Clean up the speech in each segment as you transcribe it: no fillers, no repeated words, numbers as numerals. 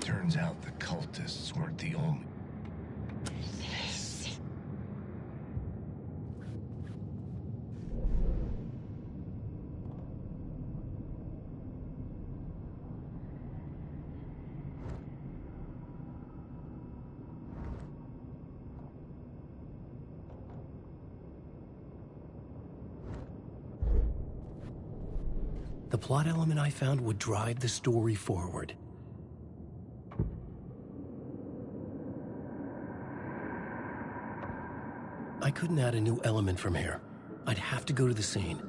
Turns out the cultists weren't the only... The plot element I found would drive the story forward. I couldn't add a new element from here. I'd have to go to the scene.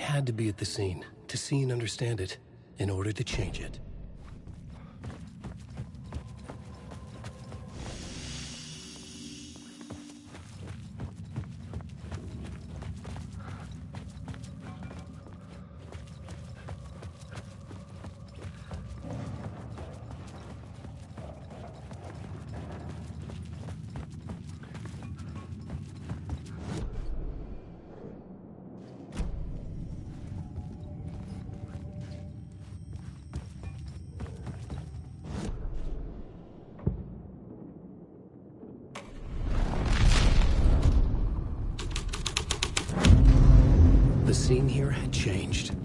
had to be at the scene, to see and understand it, in order to change it. The scene here had changed.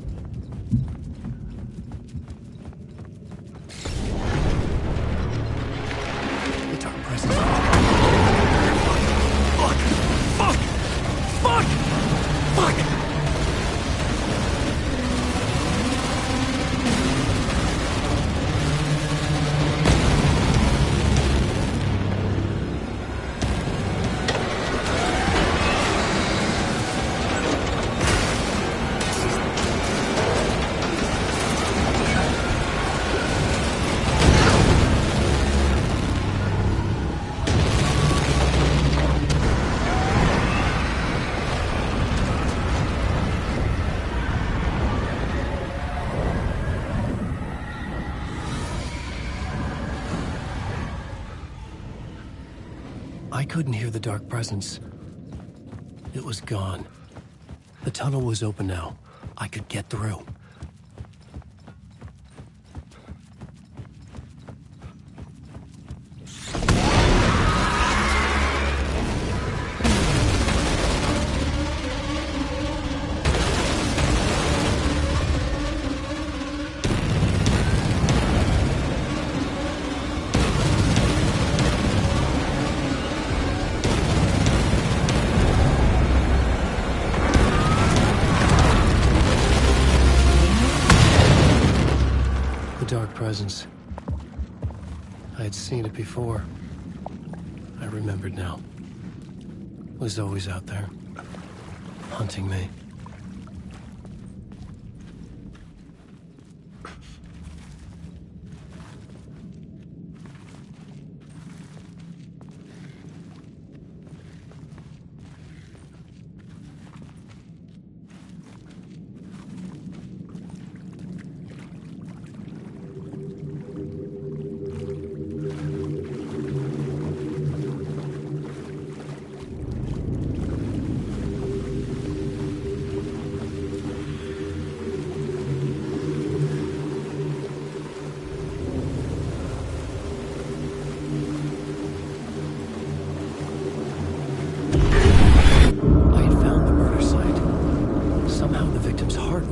The dark presence. Fuck! Fuck! Fuck! Fuck! Fuck! I couldn't hear the dark presence. It was gone. The tunnel was open now. I could get through. Dark presence. I had seen it before. I remembered now. It was always out there, hunting me.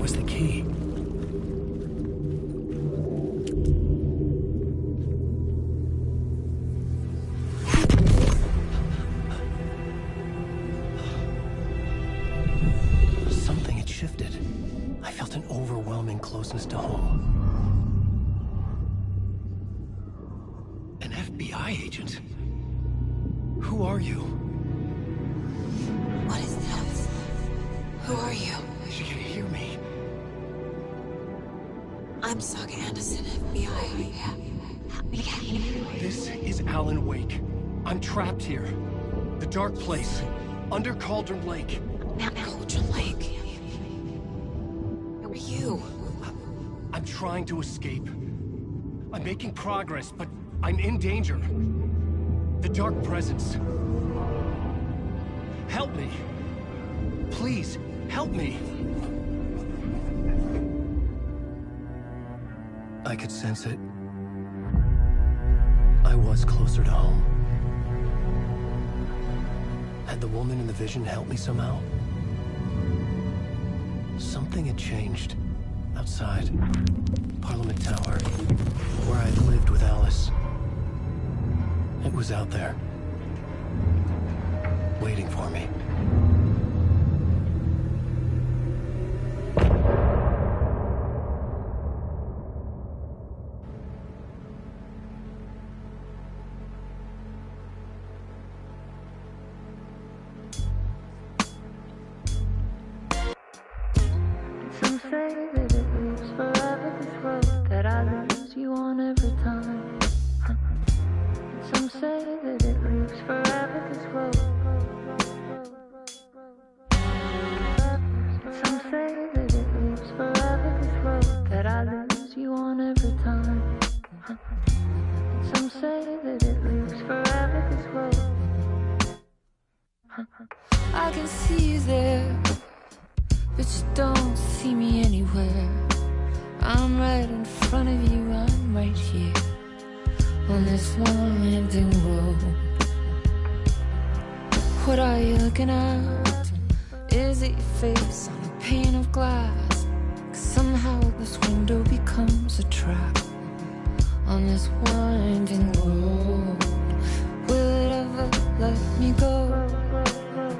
Was the key. Something had shifted. I felt an overwhelming closeness to home. An FBI agent? Who are you? What is this? Who are you? She can hear me. I'm Saga Anderson, FBI. This is Alan Wake. I'm trapped here. The dark place. Under Cauldron Lake. Cauldron Lake. Who are you? I'm trying to escape. I'm making progress, but I'm in danger. The dark presence. Help me. Please, help me. I could sense it. I was closer to home. Had the woman in the vision helped me somehow? Something had changed. Outside. Parliament Tower. Where I'd lived with Alice. It was out there. Waiting for me. say that it leaves forever this road that I lose you on every time. And some say that it leaves forever this road. And some say that it leaves forever this road that I lose you on every time. And some say that it leaves forever this road. I can see you there, but you don't see me anywhere. I'm right in front of you, I'm right here on this winding road. What are you looking at? Is it your face on a pane of glass? 'Cause somehow this window becomes a trap on this winding road. Will it ever let me go?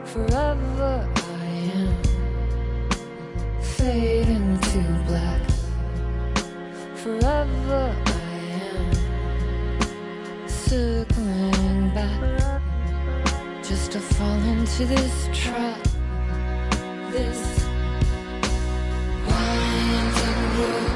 Forever I am fading to black. Forever I am circling back, just to fall into this trap, this winding road.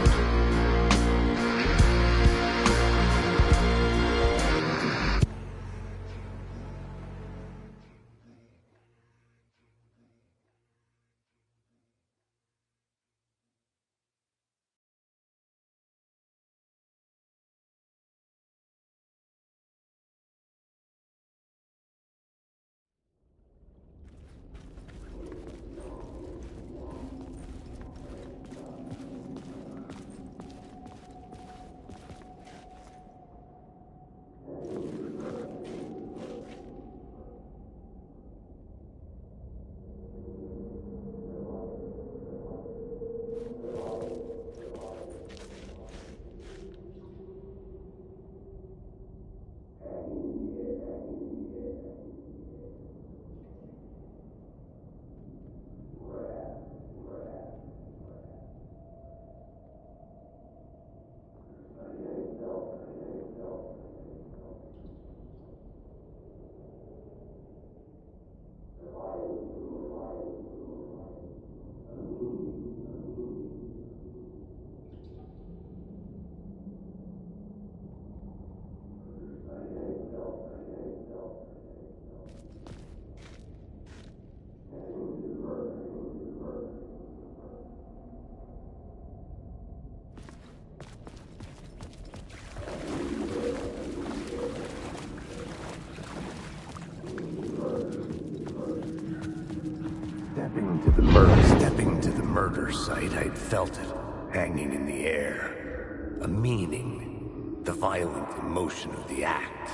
Stepping to the murder site, I'd felt it, hanging in the air. A meaning, the violent emotion of the act,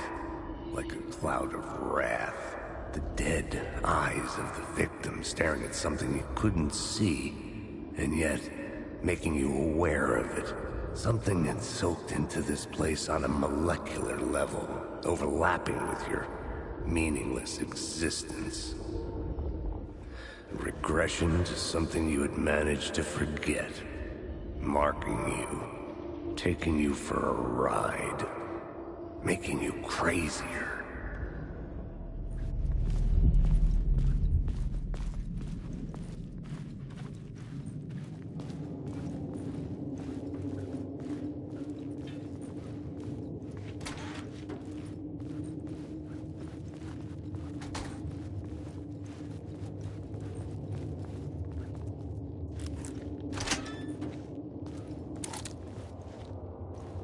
like a cloud of wrath. The dead eyes of the victim staring at something you couldn't see, and yet making you aware of it. Something had soaked into this place on a molecular level, overlapping with your meaningless existence. Regression to something you had managed to forget. Marking you. Taking you for a ride. Making you crazier.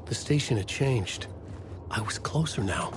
The station had changed. I was closer now.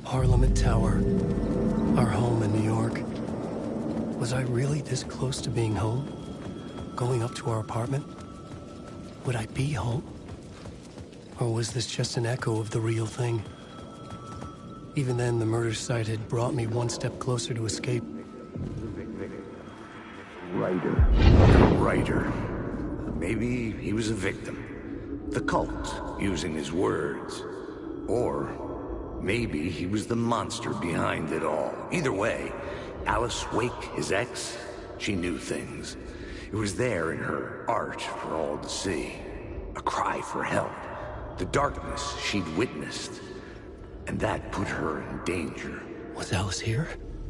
Parliament Tower. Our home in New York. Was I really this close to being home? Going up to our apartment? Would I be home? Or was this just an echo of the real thing? Even then, the murder site had brought me one step closer to escape. Writer. Maybe he was a victim. The cult, using his words. Or maybe he was the monster behind it all. Either way, Alice Wake, his ex, she knew things. It was there in her art for all to see. A cry for help. The darkness she'd witnessed. And that put her in danger. Was Alice here?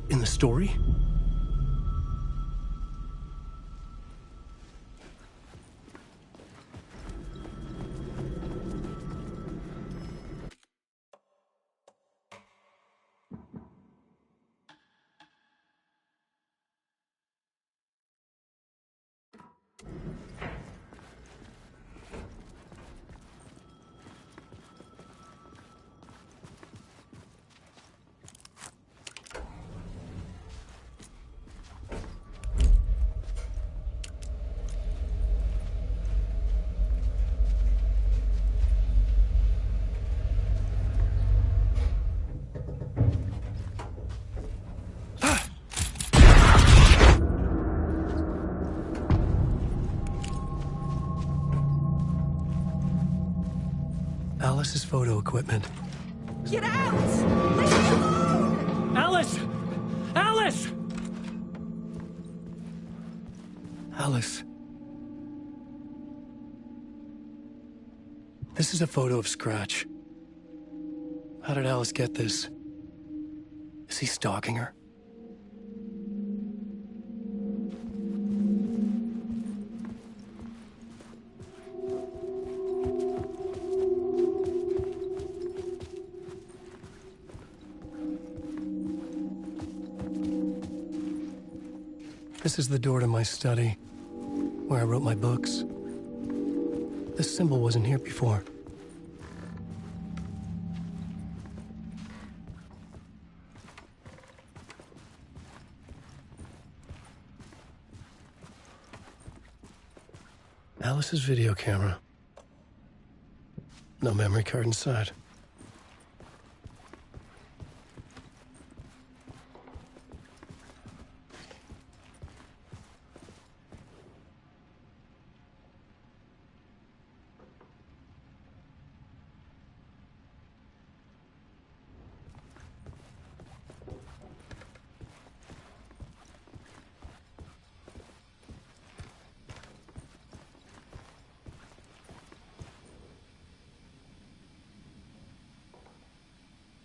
In the story? Alice's photo equipment. Get out! Leave me alone! Alice! Alice! Alice. This is a photo of Scratch. How did Alice get this? Is he stalking her? This is the door to my study, where I wrote my books. This symbol wasn't here before. Alice's video camera. No memory card inside.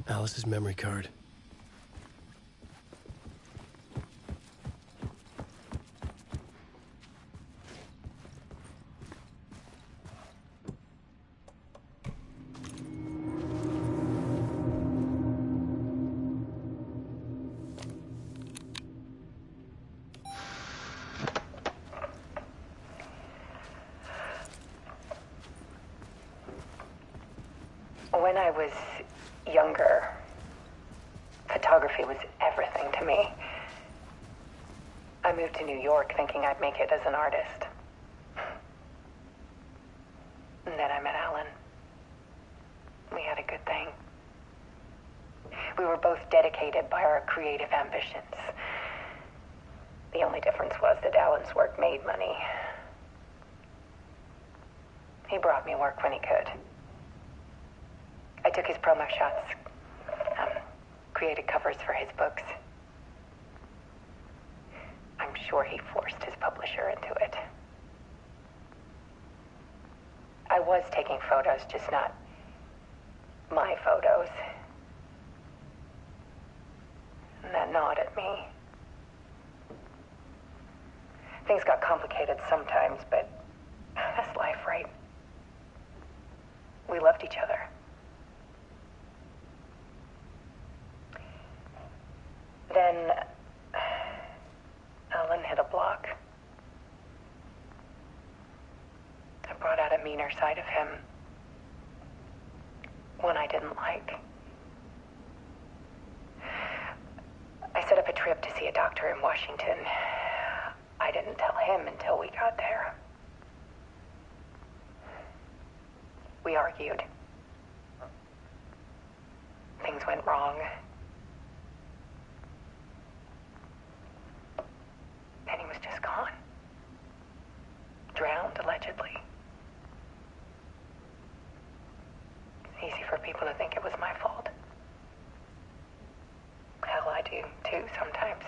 Alice's memory card. When I was younger, photography was everything to me. I moved to New York thinking I'd make it as an artist. And then I met Alan. We had a good thing. We were both dedicated by our creative ambitions. The only difference was that Alan's work made money. He brought me work when he could. I took his promo shots, created covers for his books. I'm sure he forced his publisher into it. I was taking photos, just not my photos. And that gnawed at me. Things got complicated sometimes, but that's life, right? We loved each other. Then Alan hit a block. I brought out a meaner side of him. One I didn't like. trip to see a doctor in Washington. I didn't tell him until we got there. We argued. Things went wrong. And he was just gone. Drowned, allegedly. It's easy for people to think it was my fault. Hell, I do, too, sometimes.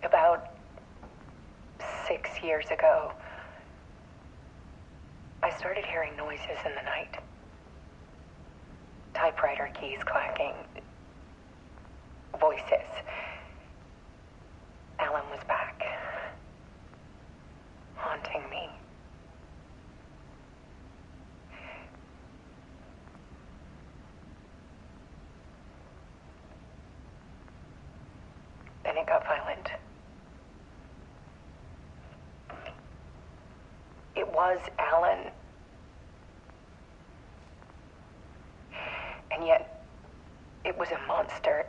About 6 years ago, I started hearing noises in the night. Typewriter keys clacking. Voices. Alan was back. Haunting me. Then it got violent. It was Alan. And yet, it was a monster.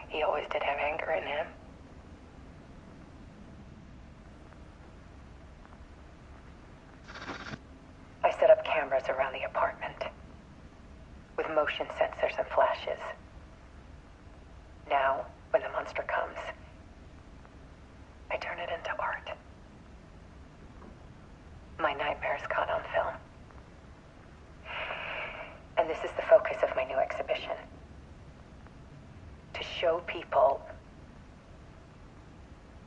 He always did have anger in him. I set up cameras around the apartment with motion sensors and flashes. Now, when the monster comes, I turn it into art. My nightmares caught on film. And this is the focus of my new exhibition. To show people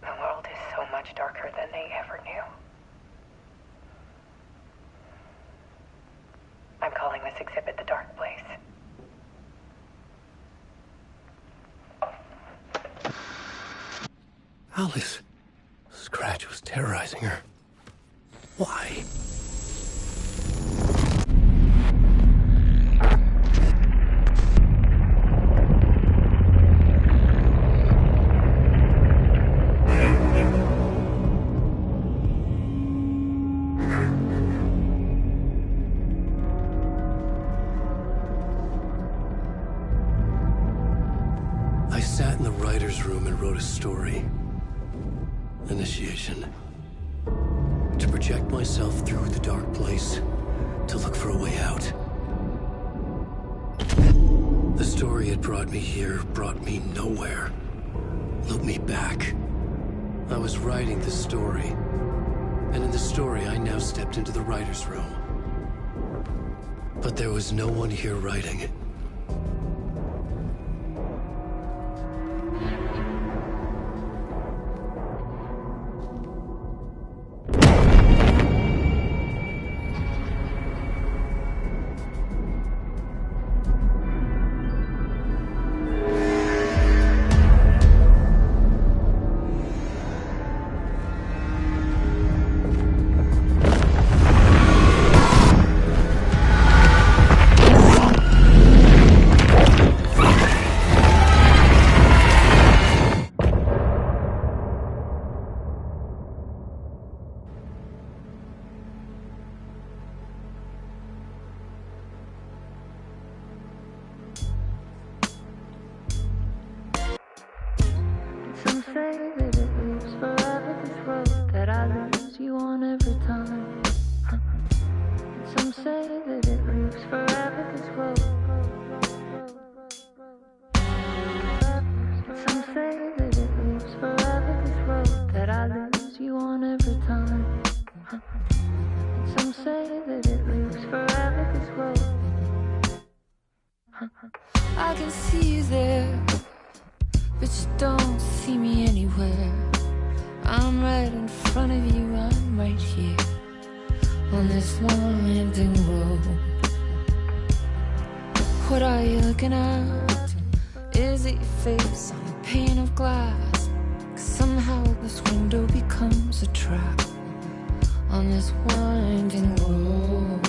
the world is so much darker than they ever knew. I'm calling this exhibit The Dark Place. Alice. Scratch was terrorizing her. Why? I sat in the writer's room and wrote a story. Initiation. To project myself through the dark place, to look for a way out. The story had brought me here, brought me nowhere. Looped me back. I was writing the story. And in the story, I now stepped into the writer's room. But there was no one here writing. Some say that it lives forever, this road that I lose you on every time. Some say that it lives forever, this road. Some say that it lives forever, this road that I lose you on every time. Some say that it lives forever, this road. I can see you there, but you don't see me anywhere. I'm right in front of you, I'm right here on this winding road. What are you looking at? Is it your face on a pane of glass? 'Cause somehow this window becomes a trap on this winding road.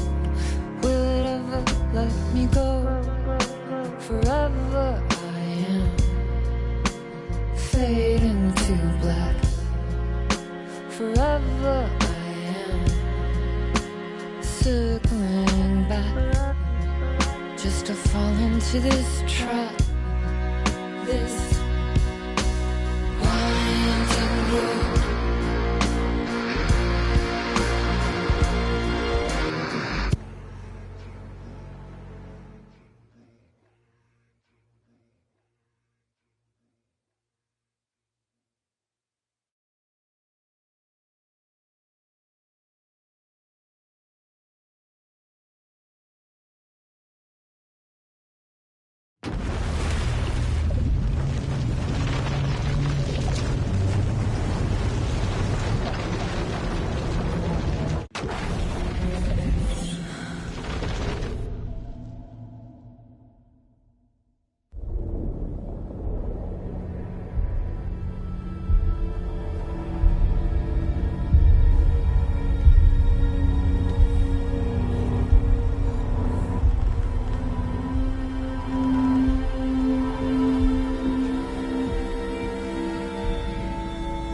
Will it ever let me go? Forever I am fading to black. wherever I am, circling back just to fall into this trap, this winding road.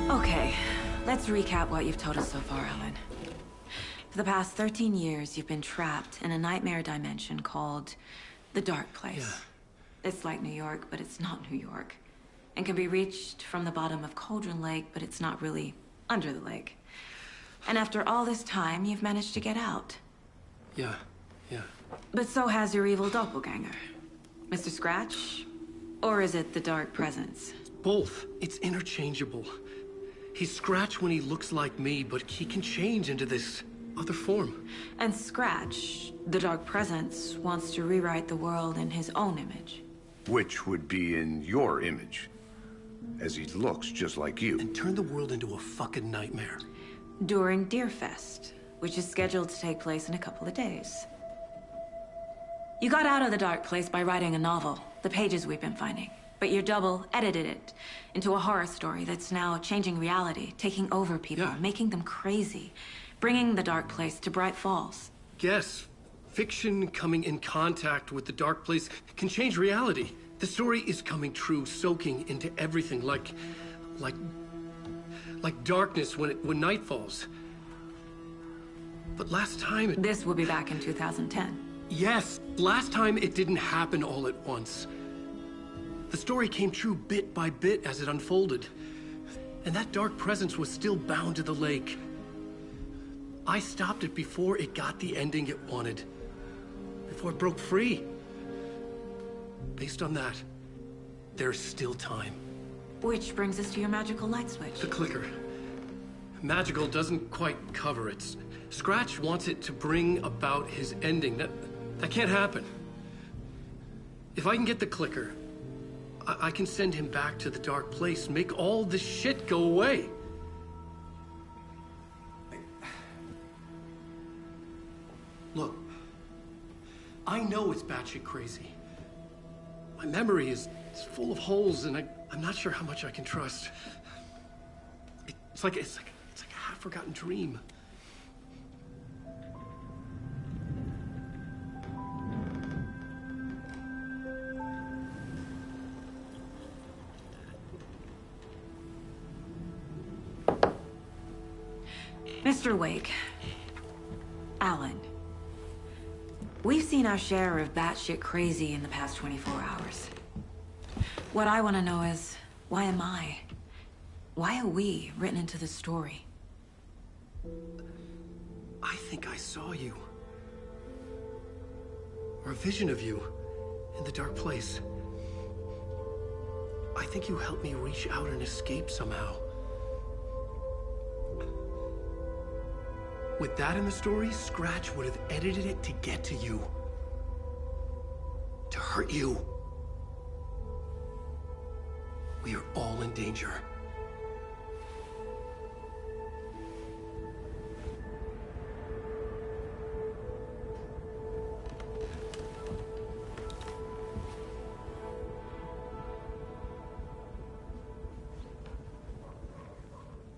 Okay, let's recap what you've told us so far, Alan. For the past 13 years, you've been trapped in a nightmare dimension called the Dark Place. Yeah. It's like New York, but it's not New York. And can be reached from the bottom of Cauldron Lake, but it's not really under the lake. And after all this time, you've managed to get out. Yeah. But so has your evil doppelganger. Mr. Scratch? Or is it the Dark Presence? Both. It's interchangeable. He's Scratch when he looks like me, but he can change into this other form. And Scratch, the Dark Presence, wants to rewrite the world in his own image. Which would be in your image, as he looks just like you. And turn the world into a fucking nightmare. During Deerfest, which is scheduled to take place in a couple of days. You got out of the Dark Place by writing a novel, the pages we've been finding. But your double edited it into a horror story that's now changing reality, taking over people, Yeah. making them crazy, bringing the Dark Place to Bright Falls. Yes, fiction coming in contact with the Dark Place can change reality. The story is coming true, soaking into everything like darkness when night falls. But last time This will be back in 2010. Yes, last time it didn't happen all at once. The story came true bit by bit as it unfolded. And that dark presence was still bound to the lake. I stopped it before it got the ending it wanted. Before it broke free. Based on that, there's still time. Which brings us to your magical light switch. The clicker. Magical doesn't quite cover it. Scratch wants it to bring about his ending. That can't happen. If I can get the clicker, I can send him back to the Dark Place, make all this shit go away. Look, I know it's batshit crazy. My memory is full of holes, and I'm not sure how much I can trust. It's like a half-forgotten dream. Mr. Wake, Alan, we've seen our share of batshit crazy in the past 24 hours. What I want to know is, why am I? Why are we written into the story? I think I saw you. Or a vision of you in the Dark Place. I think you helped me reach out and escape somehow. With that in the story, Scratch would have edited it to get to you. To hurt you. We are all in danger.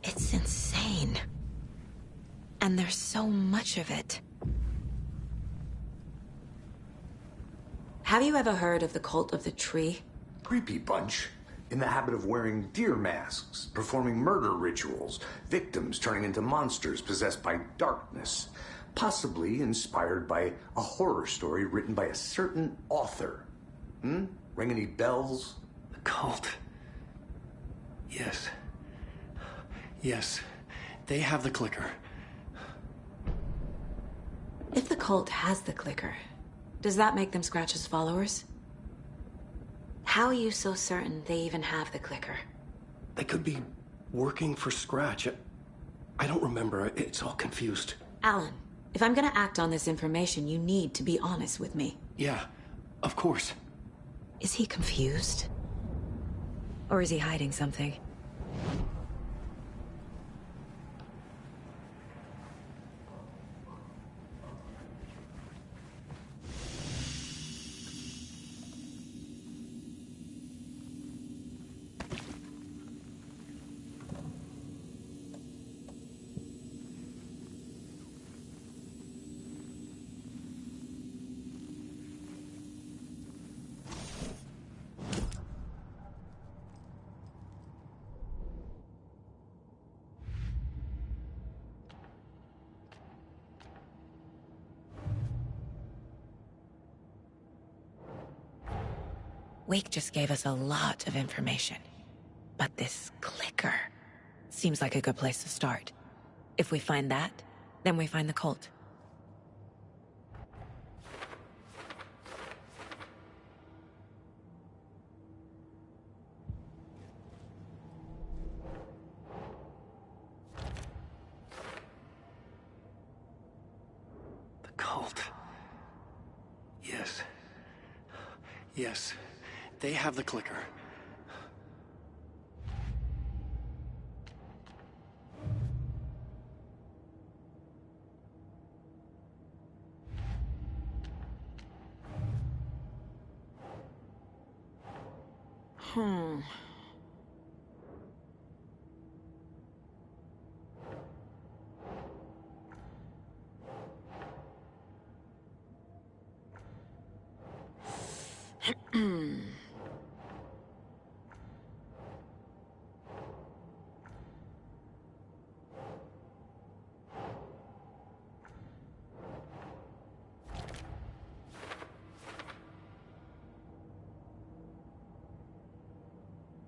It's insane. And there's so much of it. Have you ever heard of the Cult of the Tree? Creepy bunch. in the habit of wearing deer masks, performing murder rituals, victims turning into monsters possessed by darkness, possibly inspired by a horror story written by a certain author. Ring any bells? The cult. Yes. Yes. They have the clicker. If the cult has the clicker, does that make them Scratch's followers? How are you so certain they even have the clicker? They could be working for Scratch. I don't remember. It's all confused. Alan, if I'm gonna act on this information, you need to be honest with me. Yeah, of course. Is he confused? Or is he hiding something? Wake just gave us a lot of information. But this clicker seems like a good place to start. If we find that, then we find the cult. The cult. Yes. Yes. They have the clicker.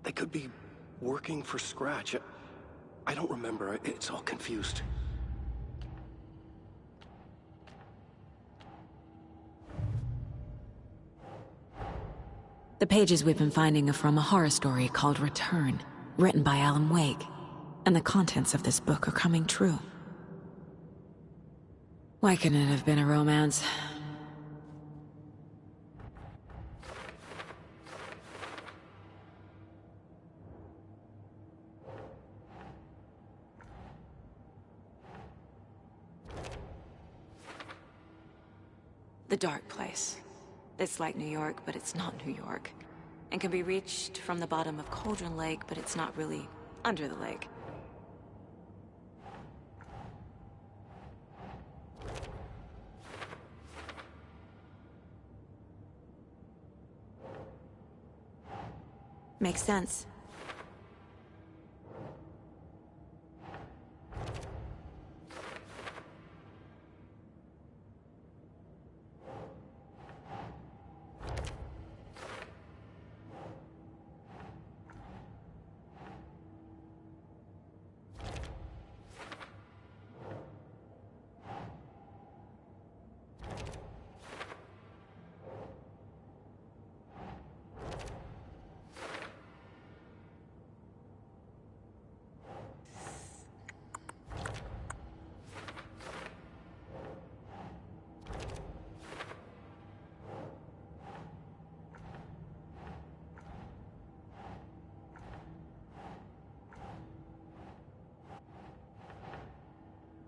They could be working for Scratch. I don't remember. It's all confused. The pages we've been finding are from a horror story called Return, written by Alan Wake. And the contents of this book are coming true. Why couldn't it have been a romance? The Dark Place. It's like New York, but it's not New York. And can be reached from the bottom of Cauldron Lake, but it's not really under the lake. Makes sense.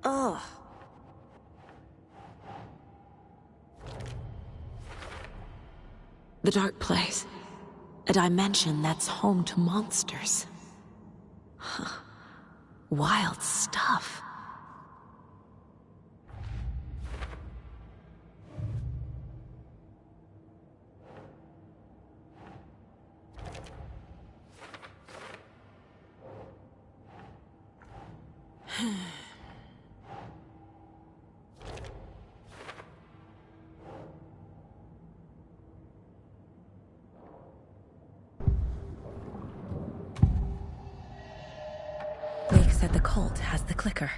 Ugh. The Dark Place. A dimension that's home to monsters. Huh. Wild stuff. Wake said the cult has the clicker.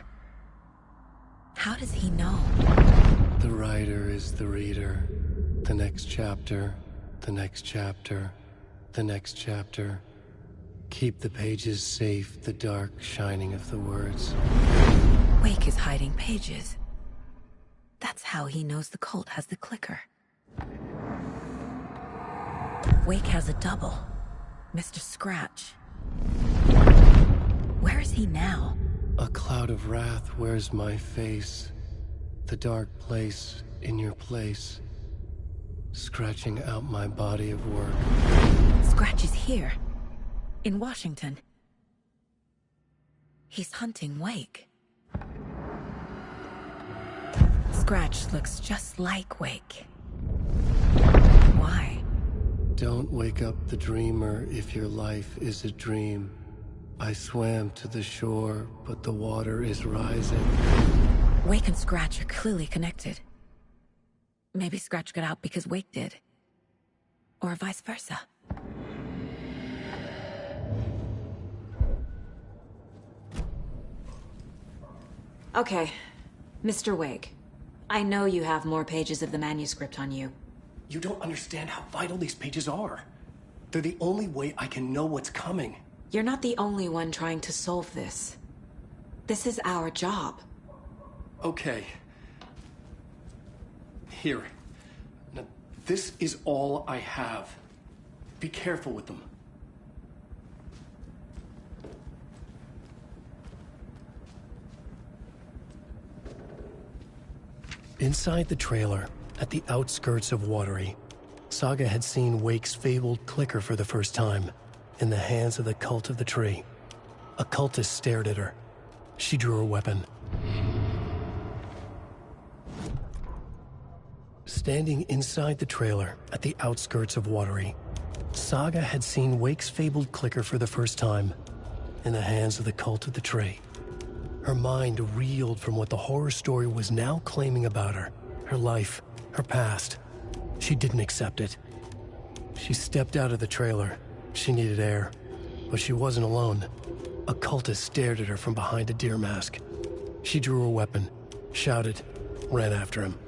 How does he know? The writer is the reader. The next chapter, the next chapter, the next chapter. Keep the pages safe, the dark shining of the words. Wake is hiding pages. That's how he knows the cult has the clicker. Wake has a double. Mr. Scratch. Where is he now? A cloud of wrath wears my face. The dark place in your place. Scratching out my body of work. Scratch is here. In Washington. He's hunting Wake. Scratch looks just like Wake. Why? Don't wake up the dreamer if your life is a dream. I swam to the shore, but the water is rising. Wake and Scratch are clearly connected. Maybe Scratch got out because Wake did. Or vice versa. Okay, Mr. Wake. I know you have more pages of the manuscript on you. You don't understand how vital these pages are. They're the only way I can know what's coming. You're not the only one trying to solve this. This is our job. Okay. Here. Now, this is all I have. Be careful with them. Inside the trailer, at the outskirts of Watery, Saga had seen Wake's fabled clicker for the first time, in the hands of the Cult of the Tree. A cultist stared at her. She drew her weapon. Standing inside the trailer, at the outskirts of Watery, Saga had seen Wake's fabled clicker for the first time, in the hands of the Cult of the Tree. Her mind reeled from what the horror story was now claiming about her. Her life, her past. She didn't accept it. She stepped out of the trailer. She needed air. But she wasn't alone. A cultist stared at her from behind a deer mask. She drew her weapon, shouted, ran after him.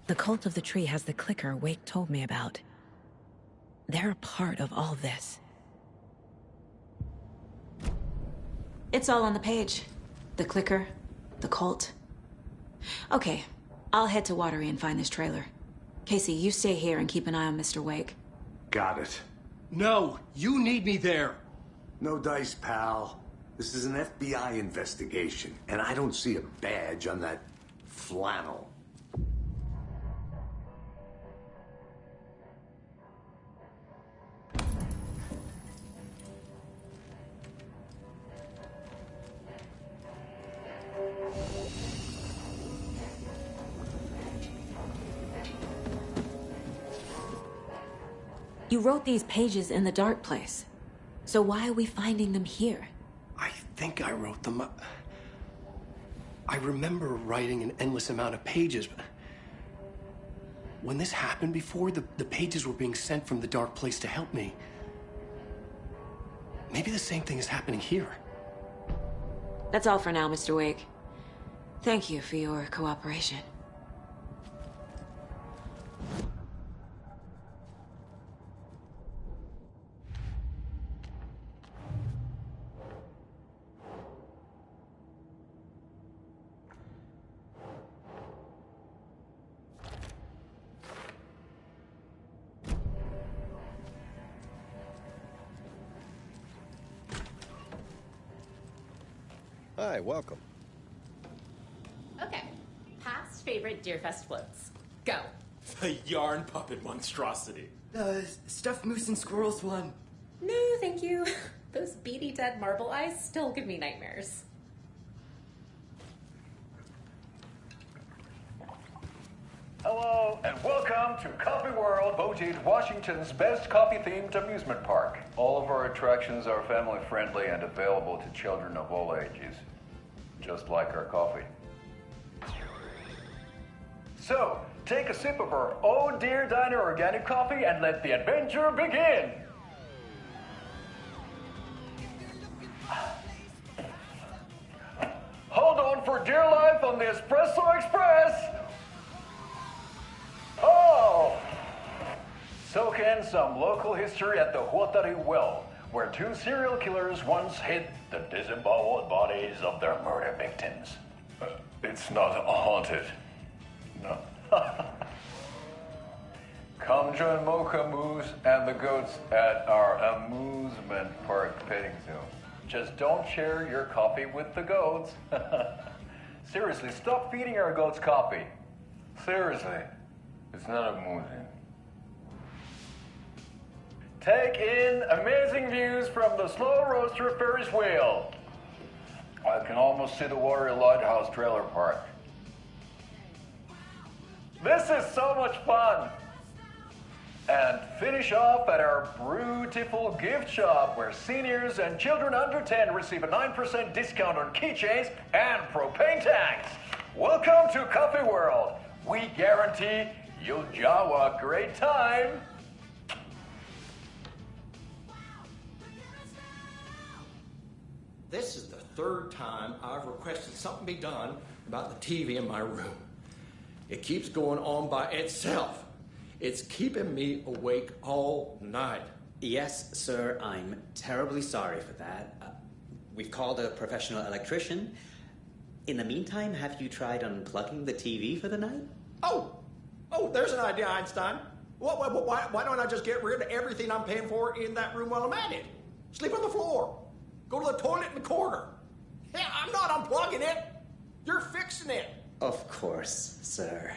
The Cult of the Tree has the clicker Wake told me about. They're a part of all this. It's all on the page. The clicker, the cult. Okay, I'll head to Watery and find this trailer. Casey, you stay here and keep an eye on Mr. Wake. Got it. No, you need me there. No dice, pal. This is an FBI investigation, and I don't see a badge on that flannel. You wrote these pages in the dark place. So why are we finding them here? I think I wrote them. I remember writing an endless amount of pages, but when this happened before, the pages were being sent from the dark place to help me. Maybe the same thing is happening here. That's all for now, Mr. Wake. Thank you for your cooperation. Hi, welcome. Okay, past favorite Deerfest floats. Go. The yarn puppet monstrosity. Stuffed moose and squirrels one. No, thank you. Those beady dead marble eyes still give me nightmares. and welcome to Coffee World, voted Washington's best coffee-themed amusement park. All of our attractions are family-friendly and available to children of all ages, just like our coffee. So, take a sip of our Oh Dear Diner organic coffee and let the adventure begin! Hold on for dear life on the Espresso Express! Oh! Soak in some local history at the Huatari Well, where two serial killers once hid the disemboweled bodies of their murder victims. It's not haunted. No. Come join Mocha Moose and the goats at our amusement park petting zoo. Just don't share your coffee with the goats. Seriously, stop feeding our goats coffee. Seriously, it's not amusing. Take in amazing views from the Slow Roaster Ferris wheel. I can almost see the Warrior Lighthouse trailer park. This is so much fun! And finish off at our beautiful gift shop where seniors and children under 10 receive a 9% discount on keychains and propane tanks. Welcome to Coffee World. We guarantee you'll jaw a great time. This is the third time I've requested something be done about the TV in my room. It keeps going on by itself. It's keeping me awake all night. Yes, sir, I'm terribly sorry for that. We've called a professional electrician. In the meantime, have you tried unplugging the TV for the night? Oh, there's an idea, Einstein. Why don't I just get rid of everything I'm paying for in that room while I'm at it? Sleep on the floor. Go to the toilet in the corner. Hey, I'm not unplugging it. You're fixing it. Of course, sir.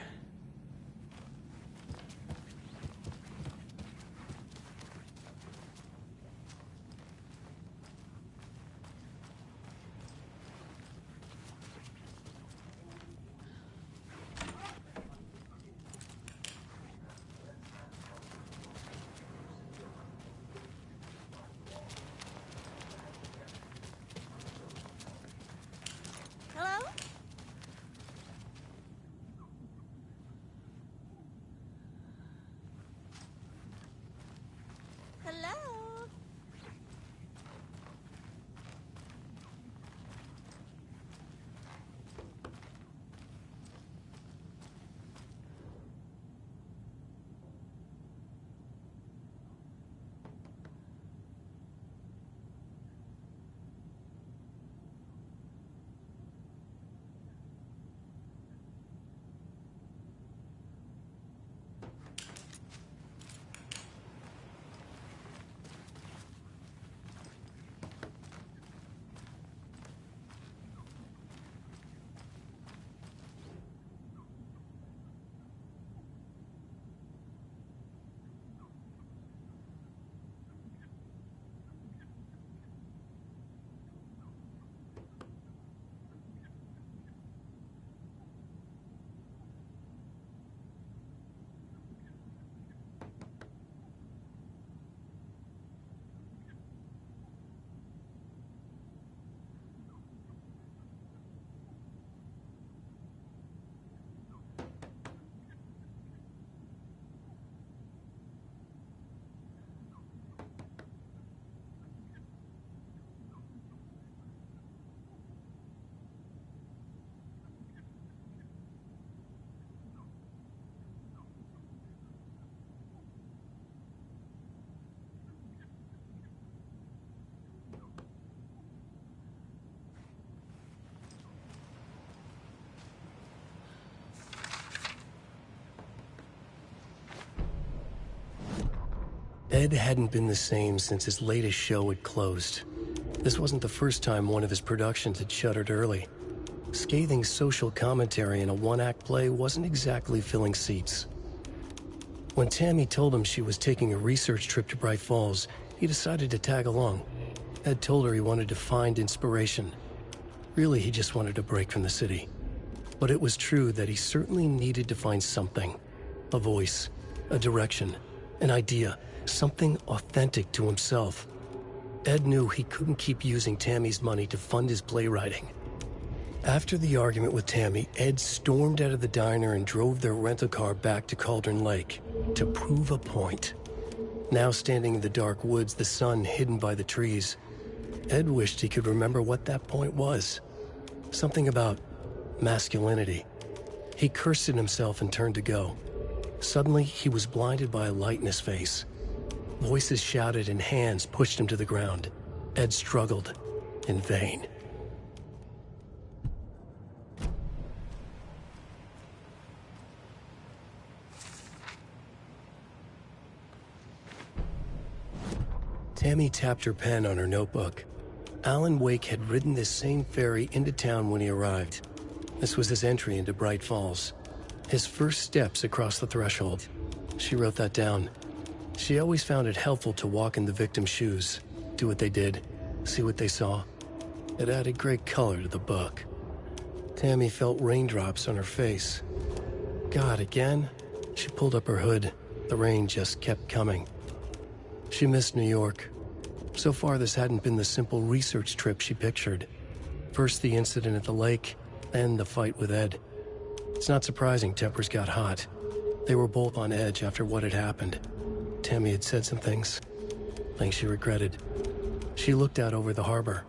Hello? Hello? Ed hadn't been the same since his latest show had closed. This wasn't the first time one of his productions had shuttered early. Scathing social commentary in a one-act play wasn't exactly filling seats. When Tammy told him she was taking a research trip to Bright Falls, he decided to tag along. Ed told her he wanted to find inspiration. Really, he just wanted a break from the city. But it was true that he certainly needed to find something. A voice, a direction, an idea, something authentic to himself. Ed knew he couldn't keep using Tammy's money to fund his playwriting. After the argument with Tammy, Ed stormed out of the diner and drove their rental car back to Cauldron Lake to prove a point. Now standing in the dark woods, the sun hidden by the trees, Ed wished he could remember what that point was. Something about masculinity. He cursed at himself and turned to go. Suddenly, he was blinded by a light in his face. Voices shouted and hands pushed him to the ground. Ed struggled in vain. Tammy tapped her pen on her notebook. Alan Wake had ridden this same ferry into town when he arrived. This was his entry into Bright Falls. His first steps across the threshold. She wrote that down. She always found it helpful to walk in the victim's shoes, do what they did, see what they saw. It added great color to the book. Tammy felt raindrops on her face. God, again? She pulled up her hood. The rain just kept coming. She missed New York. So far, this hadn't been the simple research trip she pictured. First the incident at the lake, then the fight with Ed. It's not surprising tempers got hot. They were both on edge after what had happened. Tammy had said some things she regretted. She looked out over the harbor.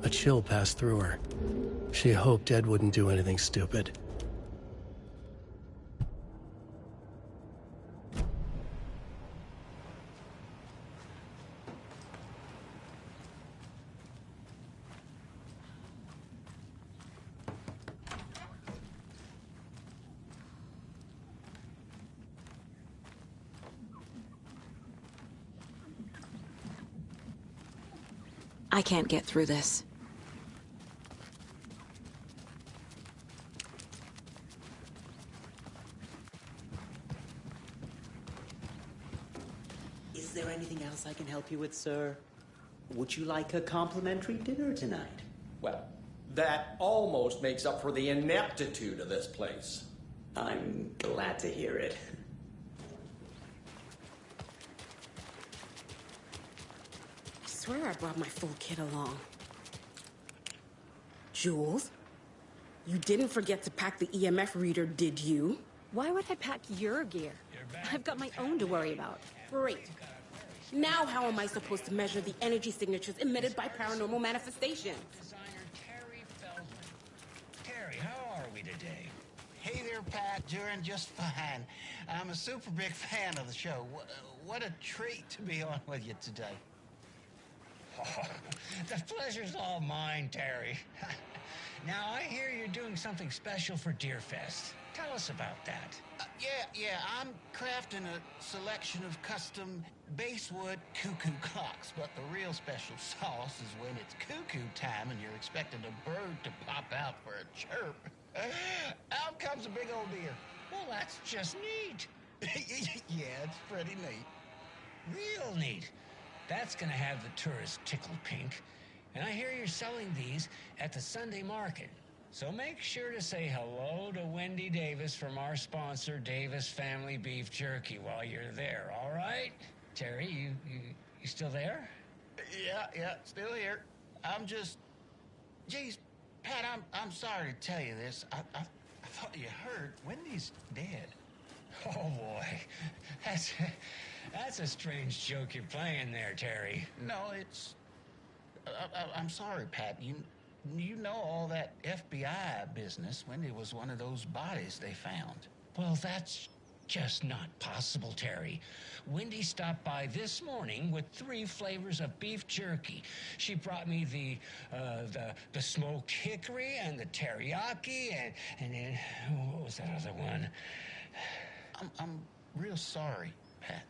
A chill passed through her. She hoped Ed wouldn't do anything stupid. I can't get through this. Is there anything else I can help you with, sir? Would you like a complimentary dinner tonight? Well, that almost makes up for the ineptitude of this place. I'm glad to hear it. I swear I brought my full kit along. Jules, you didn't forget to pack the EMF reader, did you? Why would I pack your gear? I've got my own to worry about. Great. Now how am I supposed to measure the energy signatures emitted by paranormal manifestations? Designer Terry Feldman. Terry, how are we today? Hey there, Pat. Doing just fine. I'm a super big fan of the show. What a treat to be on with you today. Oh, the pleasure's all mine, Terry. Now, I hear you're doing something special for Deerfest. Tell us about that. Yeah, I'm crafting a selection of custom basswood cuckoo clocks, but the real special sauce is when it's cuckoo time and you're expecting a bird to pop out for a chirp. Out comes a big old deer. Well, that's just neat. Yeah, it's pretty neat. Real neat. That's gonna have the tourists tickled pink. And I hear you're selling these at the Sunday market. So make sure to say hello to Wendy Davis from our sponsor, Davis Family Beef Jerky, while you're there, all right? Terry, you still there? Yeah, still here. I'm just... Geez, Pat, I'm sorry to tell you this. I thought you heard. Wendy's dead. Oh, boy. That's a strange joke you're playing there, Terry. No, it's... I'm sorry, Pat. You know all that FBI business. Wendy was one of those bodies they found. Well, that's just not possible, Terry. Wendy stopped by this morning with 3 flavors of beef jerky. She brought me the smoked hickory and the teriyaki and then what was that other one? I'm real sorry, Pat.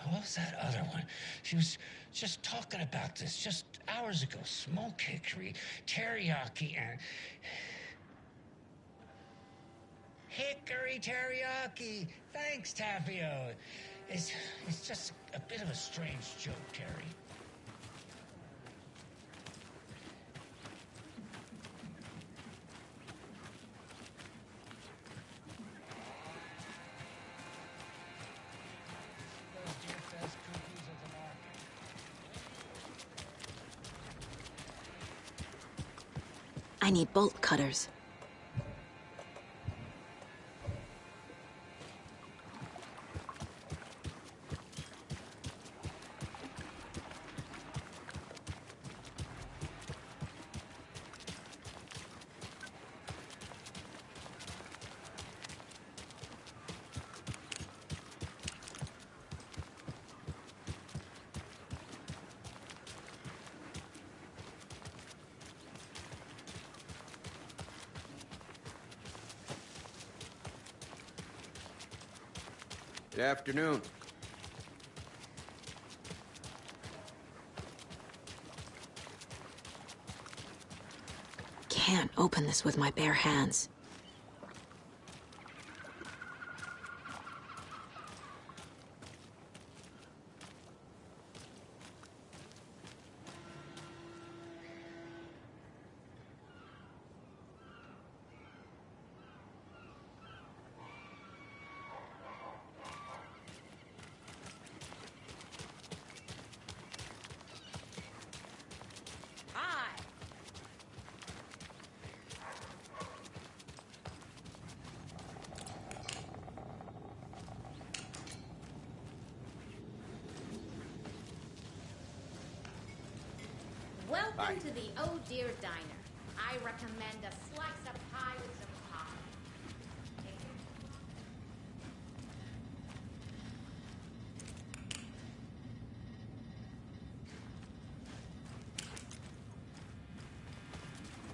What was that other one? She was just talking about this just hours ago. Smoked hickory, teriyaki, and... Hickory teriyaki! Thanks, Tapio. It's just a bit of a strange joke, Terry. I need bolt cutters. Good afternoon. Can't open this with my bare hands. Welcome to the Oh Dear Diner. I recommend a slice of pie with some pie.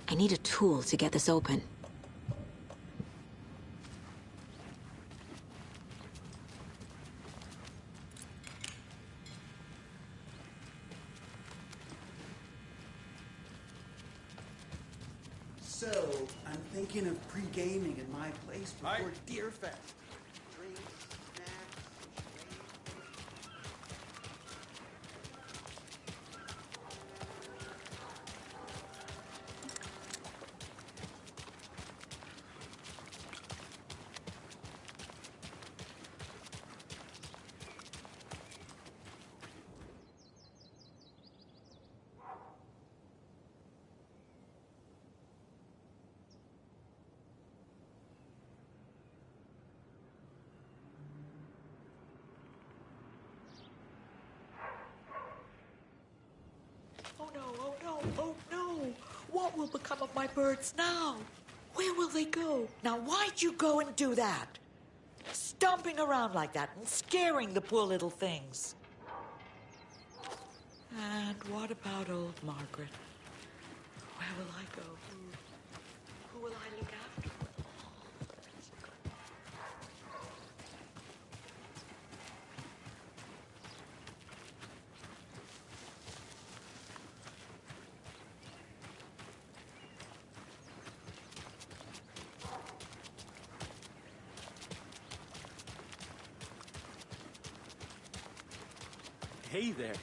I need a tool to get this open. So, I'm thinking of pre-gaming in my place before Deerfest. Drinks, snacks, Oh no, oh no, oh no! What will become of my birds now? Where will they go? Now why'd you go and do that? Stomping around like that and scaring the poor little things. And what about old Margaret? Where will I go? Who will I look after? Hey there.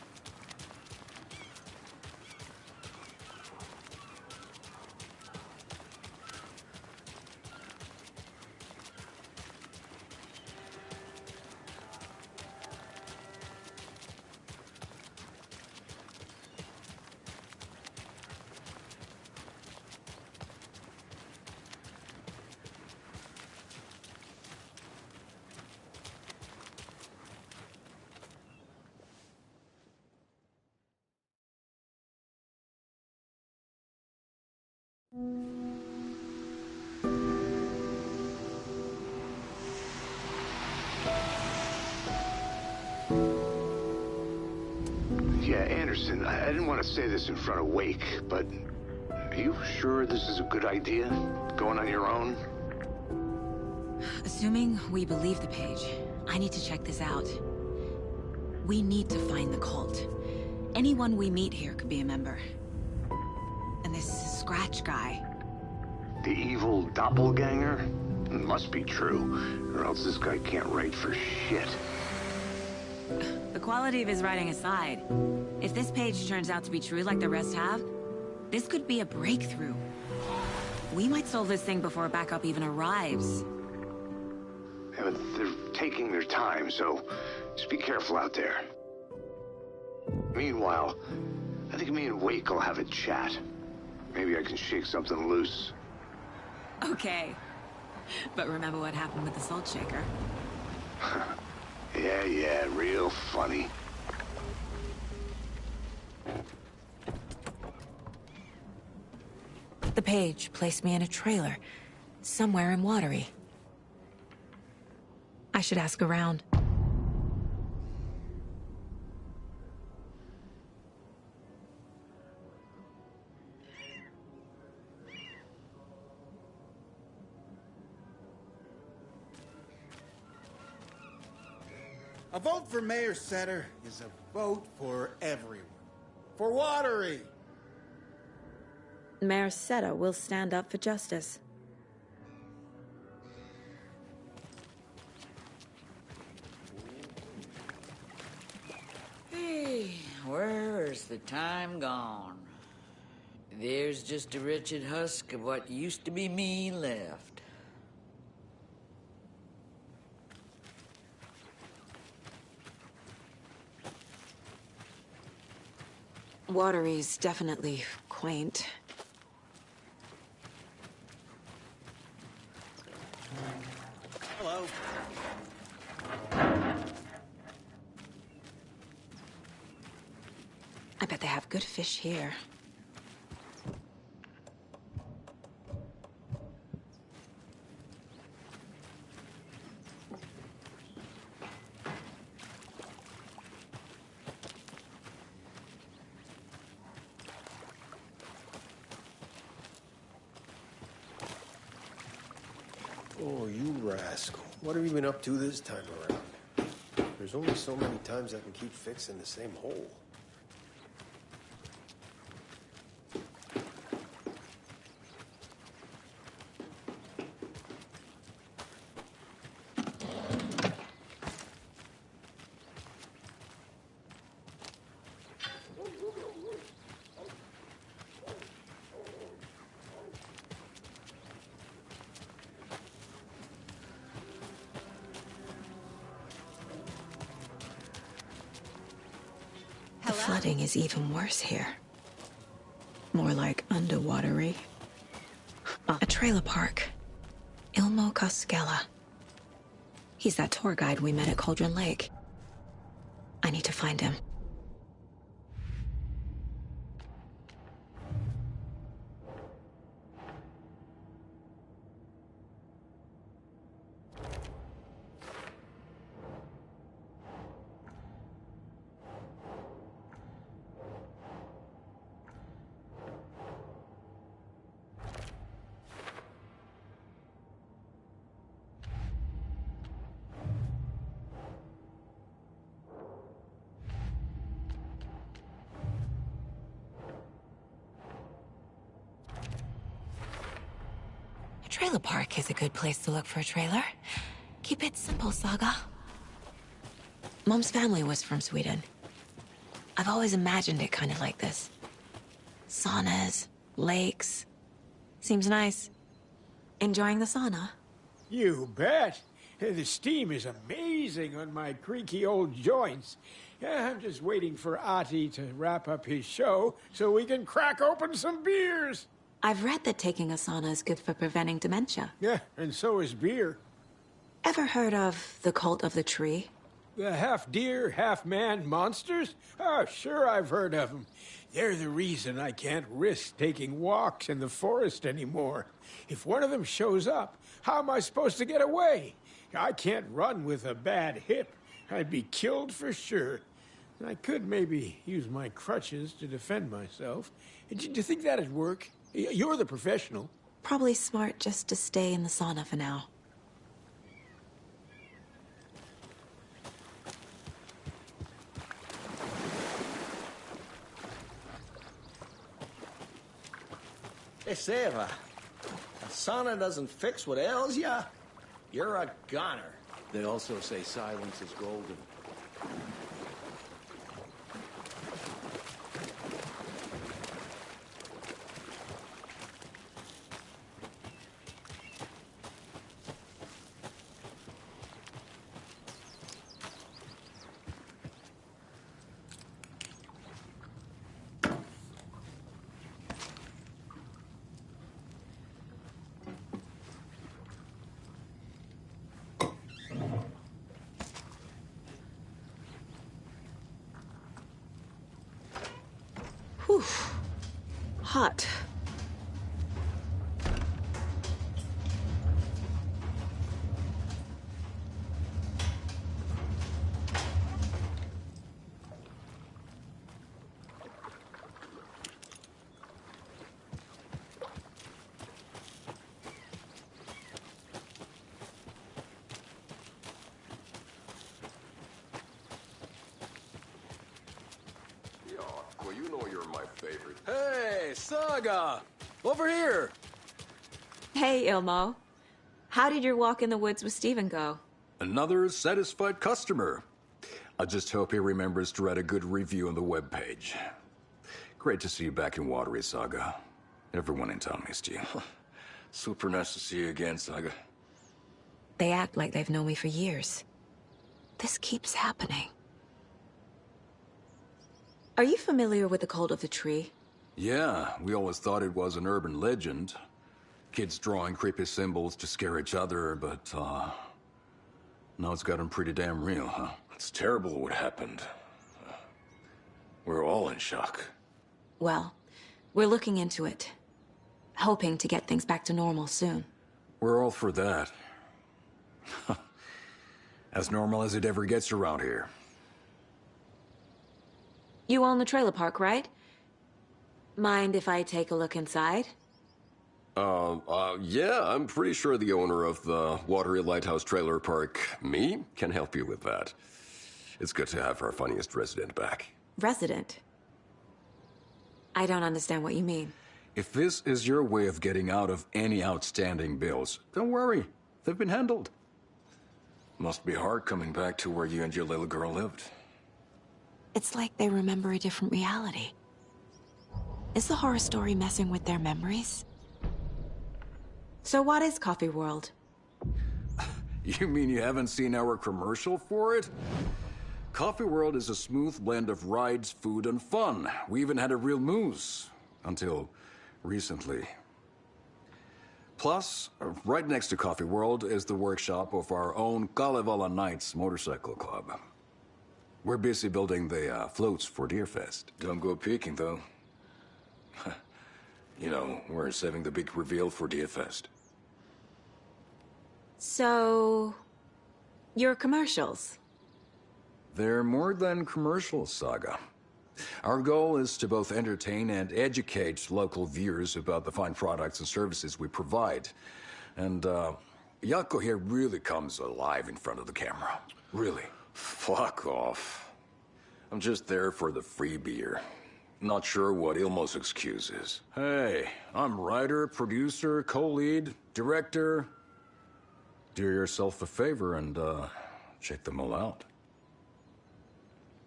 Yeah, Anderson, I didn't want to say this in front of Wake, but are you sure this is a good idea? Going on your own? Assuming we believe the page, I need to check this out. We need to find the cult. Anyone we meet here could be a member. And this Scratch guy. The evil doppelganger? Must be true, or else this guy can't write for shit. The quality of his writing aside, if this page turns out to be true like the rest have, this could be a breakthrough. We might solve this thing before backup even arrives. Yeah, but they're taking their time, so just be careful out there. Meanwhile, I think me and Wake will have a chat. Maybe I can shake something loose. Okay. But remember what happened with the salt shaker? Yeah, real funny. The page placed me in a trailer, somewhere in Watery. I should ask around. A vote for Mayor Setter is a vote for everyone. For Watery! Mayor Setter will stand up for justice. Hey, where's the time gone? There's just a wretched husk of what used to be me left. Watery's definitely quaint. Hello. I bet they have good fish here. Oh, you rascal. What have you been up to this time around? There's only so many times I can keep fixing the same hole. The flooding is even worse here. More like underwatery. A trailer park. Ilmo Koskela. He's that tour guide we met at Cauldron Lake. I need to find him. Trailer park is a good place to look for a trailer. Keep it simple, Saga. Mom's family was from Sweden. I've always imagined it kind of like this. Saunas, lakes. Seems nice. Enjoying the sauna? You bet. The steam is amazing on my creaky old joints. I'm just waiting for Ati to wrap up his show so we can crack open some beers. I've read that taking a sauna is good for preventing dementia. Yeah, and so is beer. Ever heard of the Cult of the Tree? The half-deer, half-man monsters? Oh, sure I've heard of them. They're the reason I can't risk taking walks in the forest anymore. If one of them shows up, how am I supposed to get away? I can't run with a bad hip. I'd be killed for sure. I could maybe use my crutches to defend myself. Do you think that'd work? You're the professional. Probably smart just to stay in the sauna for now. Hey, Seva, a sauna doesn't fix what ails ya? You're a goner. They also say silence is golden. Oof. Hot. Well, you know you're my favorite. Hey, Saga! Over here! Hey, Ilmo. How did your walk in the woods with Steven go? Another satisfied customer. I just hope he remembers to write a good review on the webpage. Great to see you back in Watery, Saga. Everyone in town missed you. Super nice to see you again, Saga. They act like they've known me for years. This keeps happening. Are you familiar with the Cult of the Tree? Yeah, we always thought it was an urban legend. Kids drawing creepy symbols to scare each other, but, now it's gotten pretty damn real, huh? It's terrible what happened. We're all in shock. Well, we're looking into it. Hoping to get things back to normal soon. We're all for that. As normal as it ever gets around here. You own the trailer park, right? Mind if I take a look inside? Yeah, I'm pretty sure the owner of the Watery Lighthouse Trailer Park, me, can help you with that. It's good to have our funniest resident back. Resident? I don't understand what you mean. If this is your way of getting out of any outstanding bills, don't worry. They've been handled. Must be hard coming back to where you and your little girl lived. It's like they remember a different reality. Is the horror story messing with their memories? So what is Coffee World? You mean you haven't seen our commercial for it? Coffee World is a smooth blend of rides, food, and fun. We even had a real moose. Until recently. Plus, right next to Coffee World is the workshop of our own Kalevala Knights Motorcycle Club. We're busy building the floats for Deerfest. Don't go peeking, though. You know, we're saving the big reveal for Deerfest. So... your commercials? They're more than commercials, Saga. Our goal is to both entertain and educate local viewers about the fine products and services we provide. And, Jaakko here really comes alive in front of the camera. Really. Fuck off. I'm just there for the free beer. Not sure what Ilmo's excuse is. Hey, I'm writer, producer, co-lead, director. Do yourself a favor and, check them all out.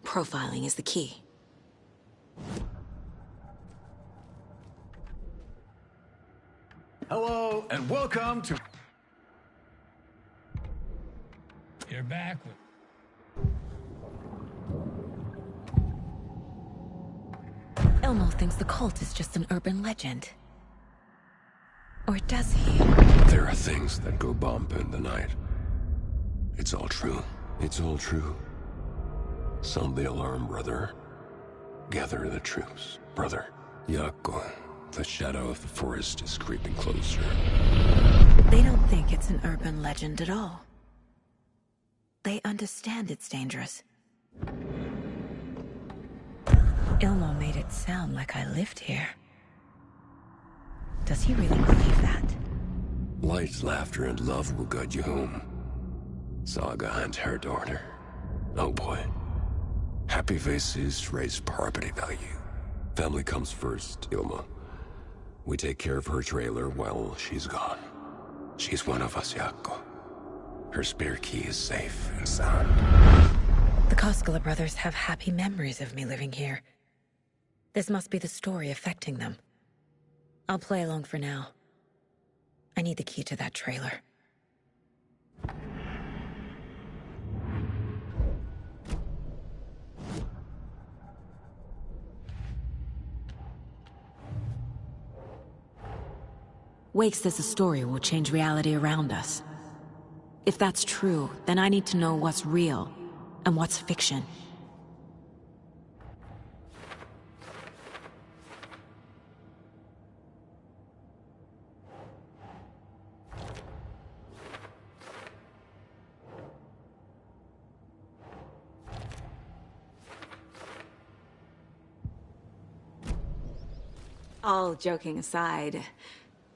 Profiling is the key. Hello, and welcome to... You're back. Ilmo thinks the cult is just an urban legend. Or does he? There are things that go bump in the night. It's all true. It's all true. Sound the alarm, brother. Gather the troops, brother. Jaakko, the shadow of the forest is creeping closer. They don't think it's an urban legend at all. They understand it's dangerous. Ilmo made it sound like I lived here. Does he really believe that? Light, laughter, and love will guide you home. Saga and her daughter. Oh boy. Happy faces raise property value. Family comes first, Ilmo. We take care of her trailer while she's gone. She's one of us, Jaakko. Her spare key is safe and sound. The Koskela brothers have happy memories of me living here. This must be the story affecting them. I'll play along for now. I need the key to that trailer. Wake says the story will change reality around us. If that's true, then I need to know what's real and what's fiction. All joking aside,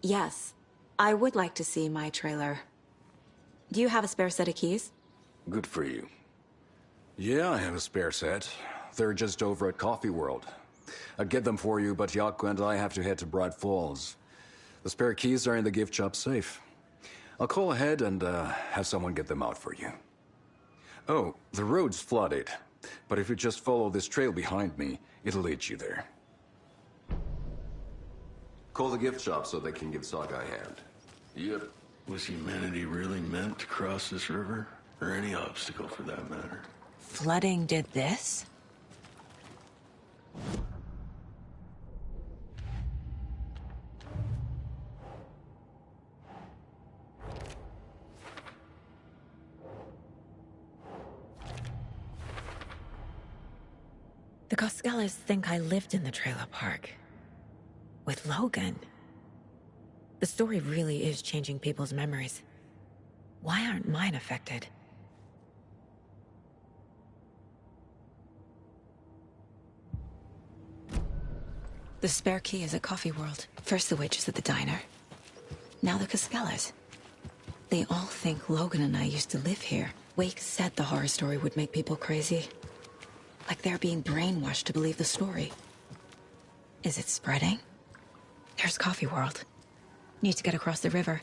yes, I would like to see my trailer. Do you have a spare set of keys? Good for you. Yeah, I have a spare set. They're just over at Coffee World. I'd get them for you, but Yaku and I have to head to Bright Falls. The spare keys are in the gift shop safe. I'll call ahead and have someone get them out for you. Oh, the road's flooded, but if you just follow this trail behind me, it'll lead you there. Call the gift shop so they can give Saga a hand. Yep. Was humanity really meant to cross this river? Or any obstacle for that matter? Flooding did this? The Coskellas think I lived in the trailer park. With Logan. The story really is changing people's memories. Why aren't mine affected? The spare key is at Coffee World. First the waitress at the diner. Now the Coskellas. They all think Logan and I used to live here. Wake said the horror story would make people crazy. Like they're being brainwashed to believe the story. Is it spreading? There's Coffee World. Need to get across the river.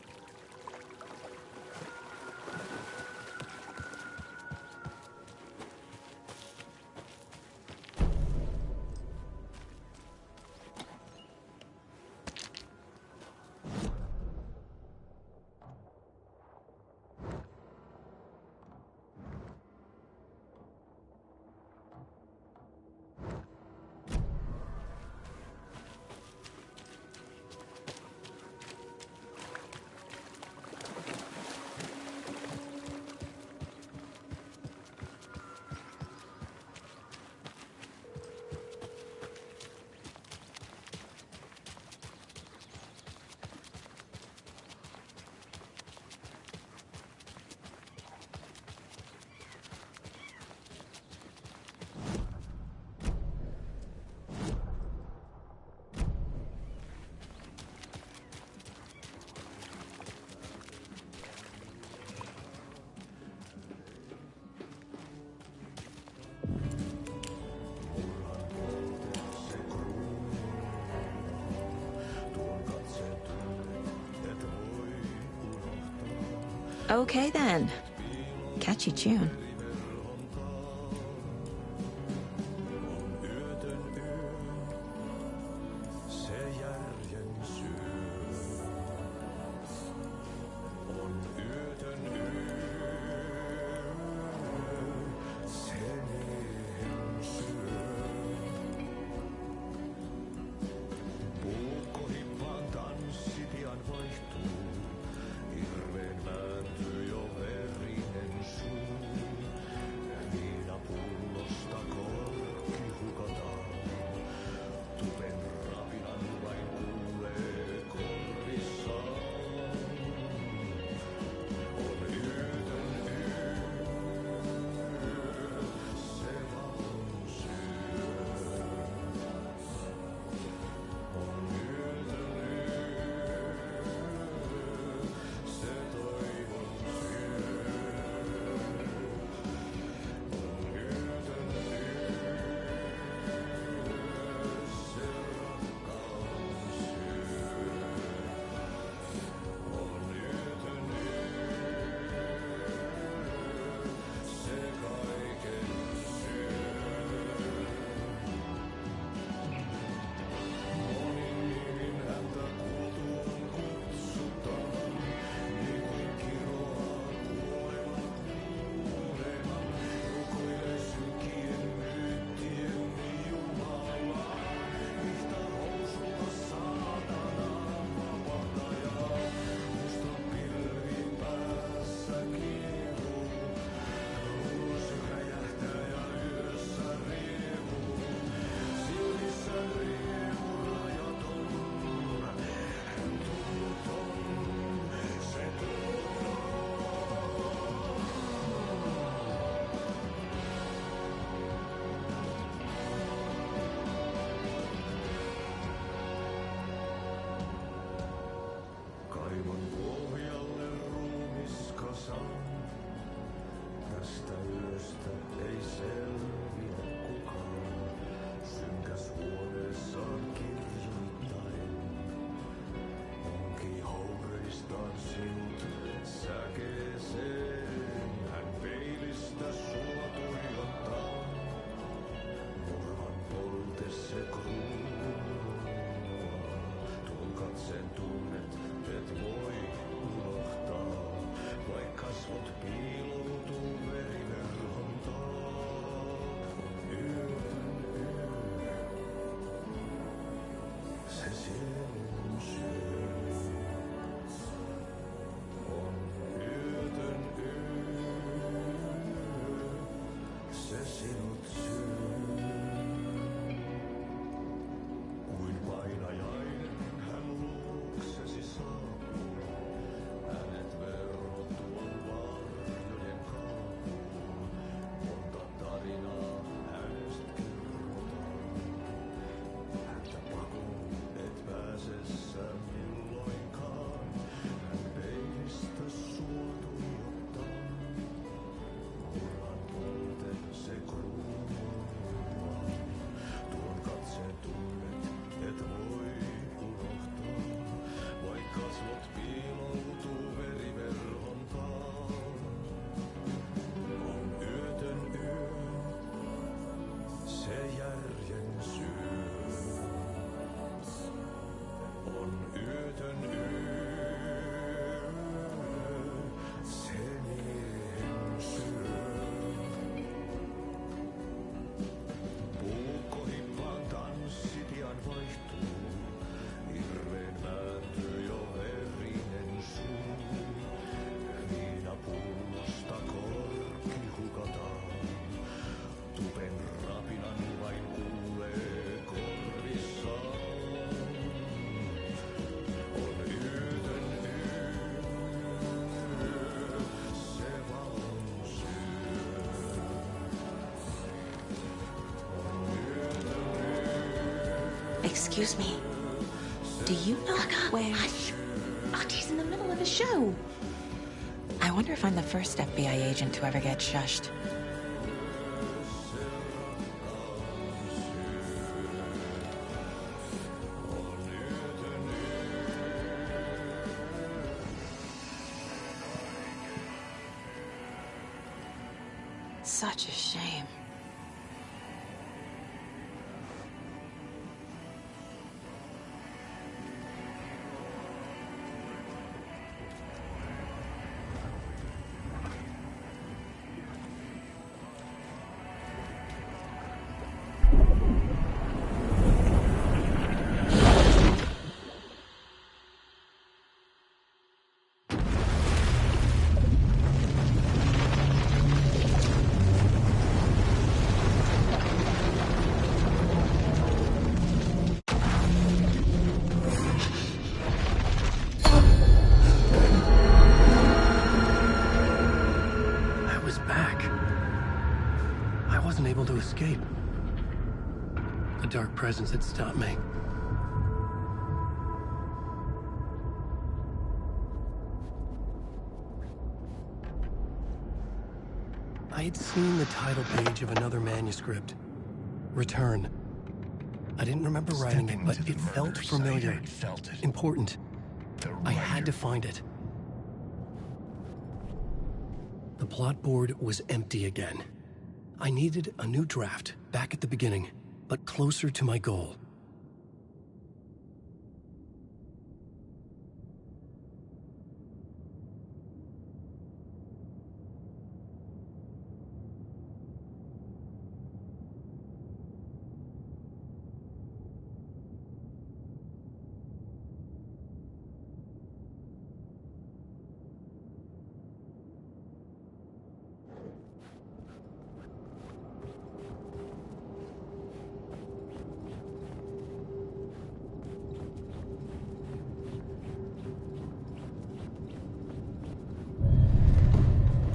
Okay then. Catchy tune. Excuse me. Do you know where... Hush! Artie's in the middle of a show. I wonder if I'm the first FBI agent to ever get shushed. Such a shame. To escape. A dark presence had stopped me. I had seen the title page of another manuscript. Return. I didn't remember writing it, but it felt familiar. Important. I had to find it. The plot board was empty again. I needed a new draft, back at the beginning, but closer to my goal.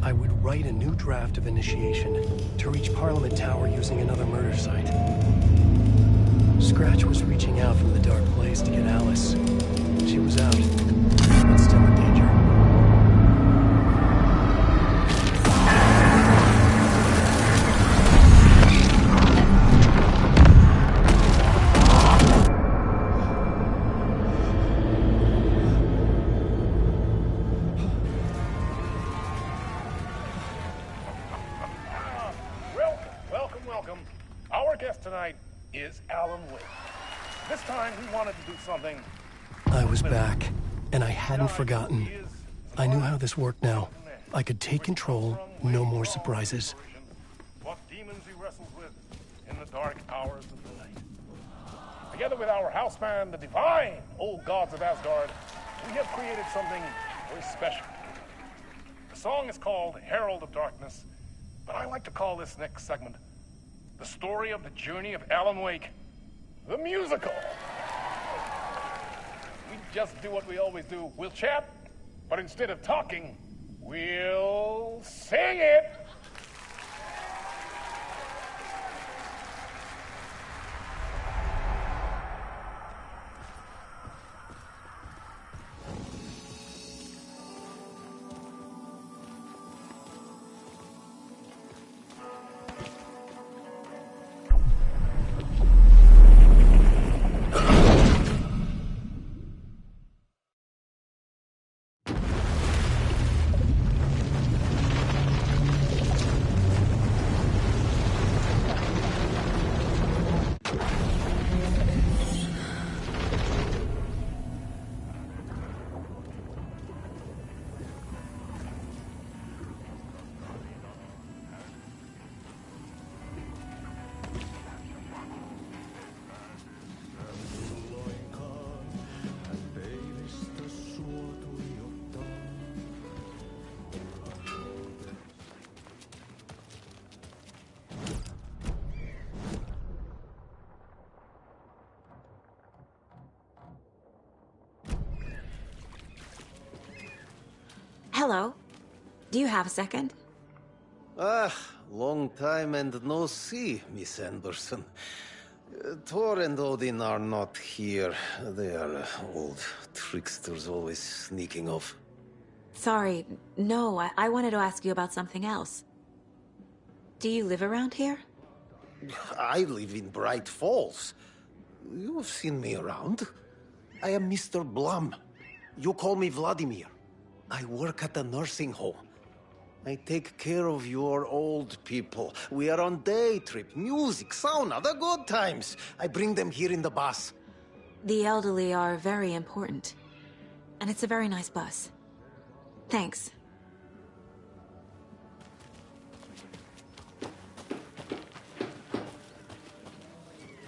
I would write a new draft of initiation to reach Parliament Tower using another murder site. Scratch was reaching out from the dark place to get Alice. She was out, but still in danger. Tonight is Alan Wake. This time we wanted to do something. I was back, and I hadn't forgotten. I knew how this worked now. I could take control, no more surprises. What demons he wrestles with in the dark hours of the night. Together with our house band, the divine old gods of Asgard, we have created something very special. The song is called Herald of Darkness, but I like to call this next segment the story of the journey of Alan Wake, the musical. We just do what we always do. We'll chat, but instead of talking, we'll sing it. Hello. Do you have a second? Ah, long time and no see, Miss Anderson. Thor and Odin are not here. They are old tricksters always sneaking off. Sorry, no, I wanted to ask you about something else. Do you live around here? I live in Bright Falls. You've seen me around. I am Mr. Blum. You call me Vladimir. I work at a nursing home. I take care of your old people. We are on day trip, music, sauna, the good times. I bring them here in the bus. The elderly are very important. And it's a very nice bus. Thanks.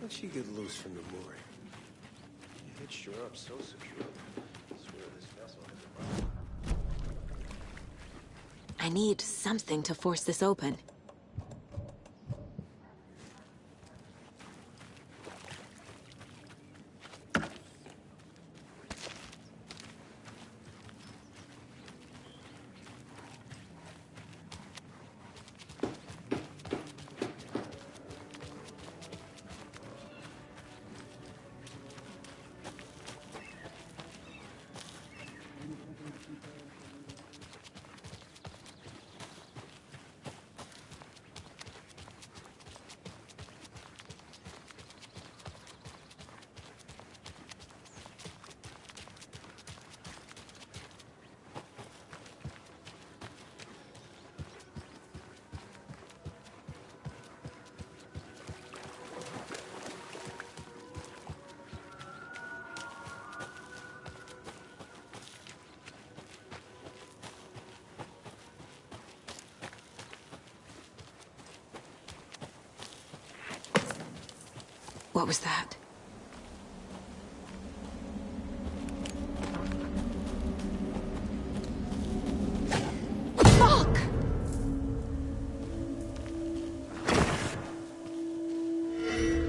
How'd she get loose from the mooring? You hitched her up so securely. I swear this vessel has a... I need something to force this open. What was that? Fuck!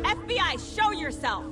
FBI, show yourself!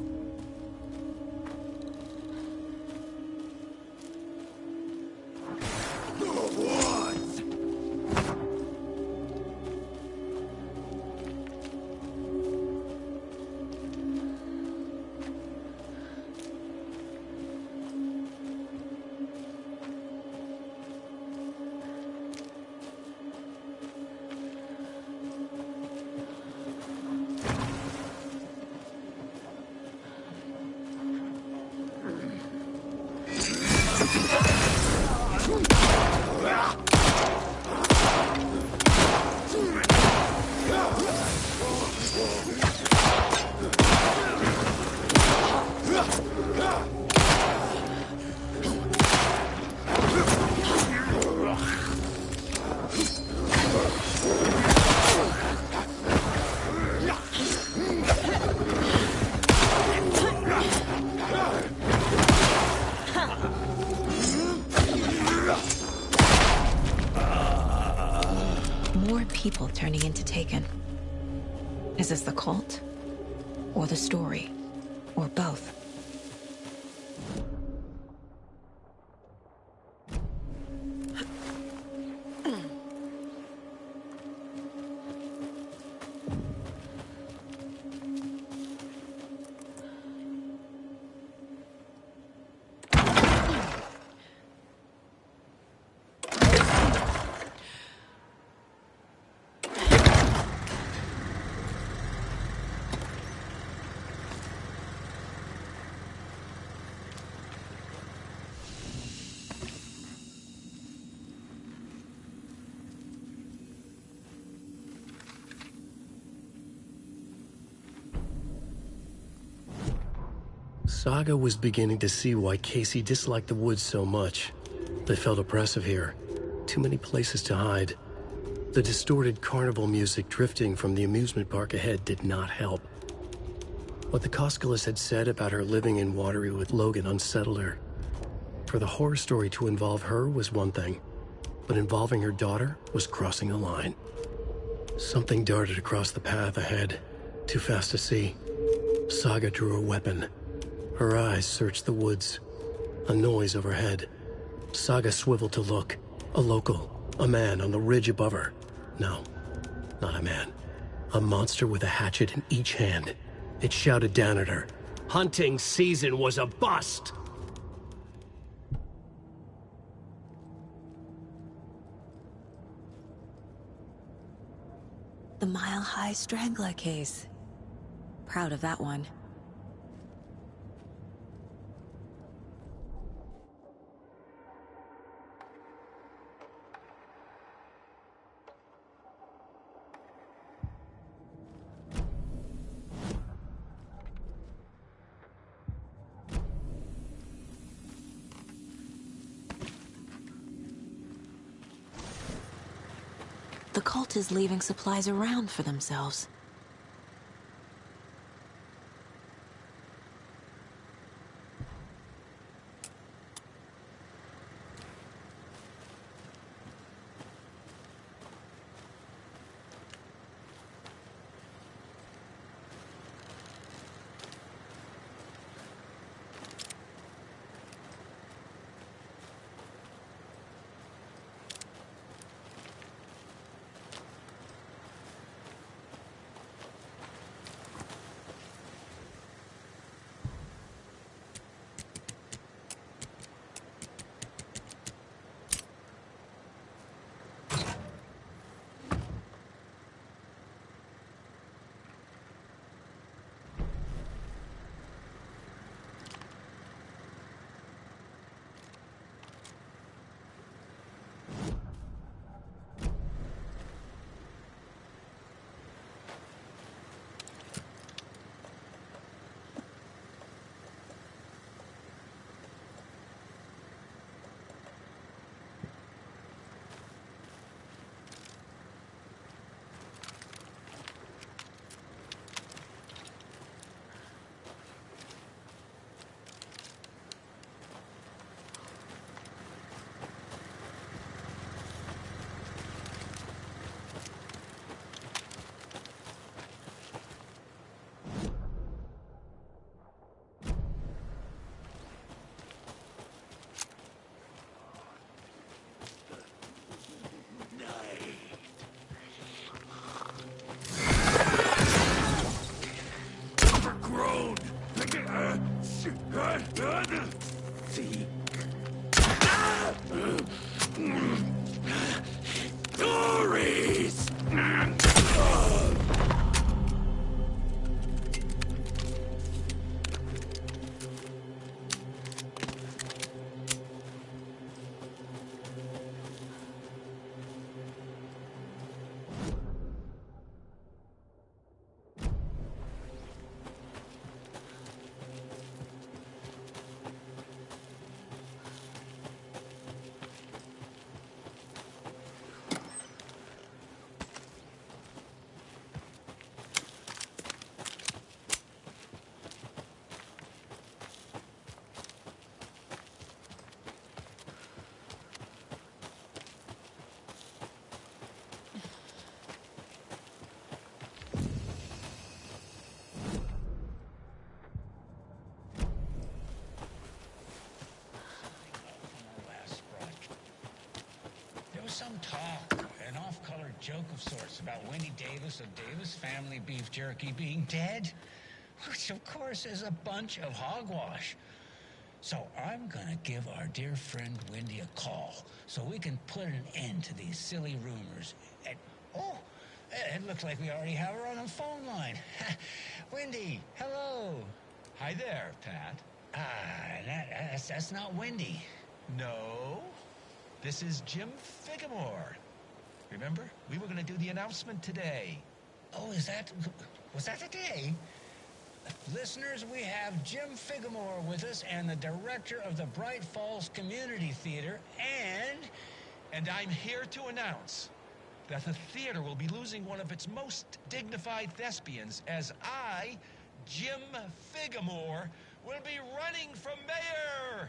People turning into Taken. Is this the cult? Or the story? Or both? Saga was beginning to see why Casey disliked the woods so much. They felt oppressive here. Too many places to hide. The distorted carnival music drifting from the amusement park ahead did not help. What the Koskalis had said about her living in Watery with Logan unsettled her. For the horror story to involve her was one thing, but involving her daughter was crossing a line. Something darted across the path ahead, too fast to see. Saga drew a weapon. Her eyes searched the woods. A noise overhead. Saga swiveled to look. A local. A man on the ridge above her. No, not a man. A monster with a hatchet in each hand. It shouted down at her. Hunting season was a bust! The Mile High Strangler case. Proud of that one. The cult is leaving supplies around for themselves. See? Doris! Some talk, an off-color joke of sorts, about Wendy Davis of Davis Family Beef Jerky being dead, which of course is a bunch of hogwash. So I'm gonna give our dear friend Wendy a call so we can put an end to these silly rumors. And, oh, it looks like we already have her on the phone line. Wendy, hello. Hi there, Pat. That's not Wendy. No. This is Jim Figamore. Remember? We were going to do the announcement today. Oh, was that today? Listeners, we have Jim Figamore with us and the director of the Bright Falls Community Theater, And I'm here to announce that the theater will be losing one of its most dignified thespians as I, Jim Figamore, will be running for mayor.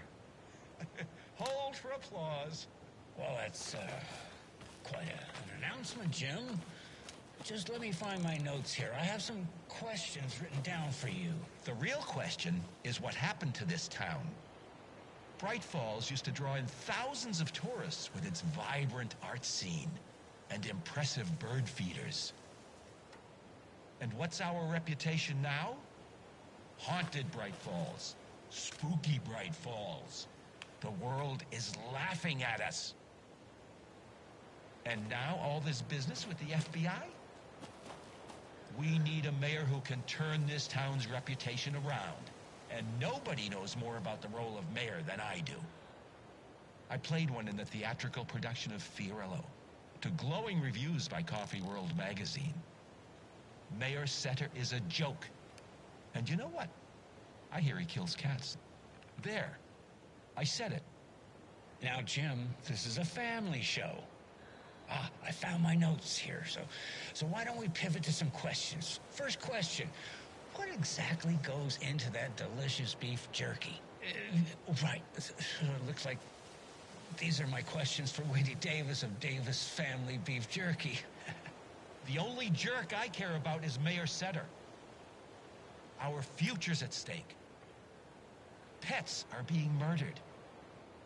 Hold for applause. Well, that's quite an announcement, Jim. Just let me find my notes here. I have some questions written down for you. The real question is what happened to this town. Bright Falls used to draw in thousands of tourists with its vibrant art scene and impressive bird feeders. And what's our reputation now? Haunted Bright Falls. Spooky Bright Falls. The world is laughing at us. And now all this business with the FBI? We need a mayor who can turn this town's reputation around. And nobody knows more about the role of mayor than I do. I played one in the theatrical production of Fiorillo, to glowing reviews by Coffee World magazine. Mayor Setter is a joke. And you know what? I hear he kills cats. There. I said it. Now, Jim, this is a family show. I found my notes here, so why don't we pivot to some questions? First question, what exactly goes into that delicious beef jerky? Right, looks like these are my questions for Wendy Davis of Davis Family Beef Jerky. The only jerk I care about is Mayor Setter. Our future's at stake. Pets are being murdered.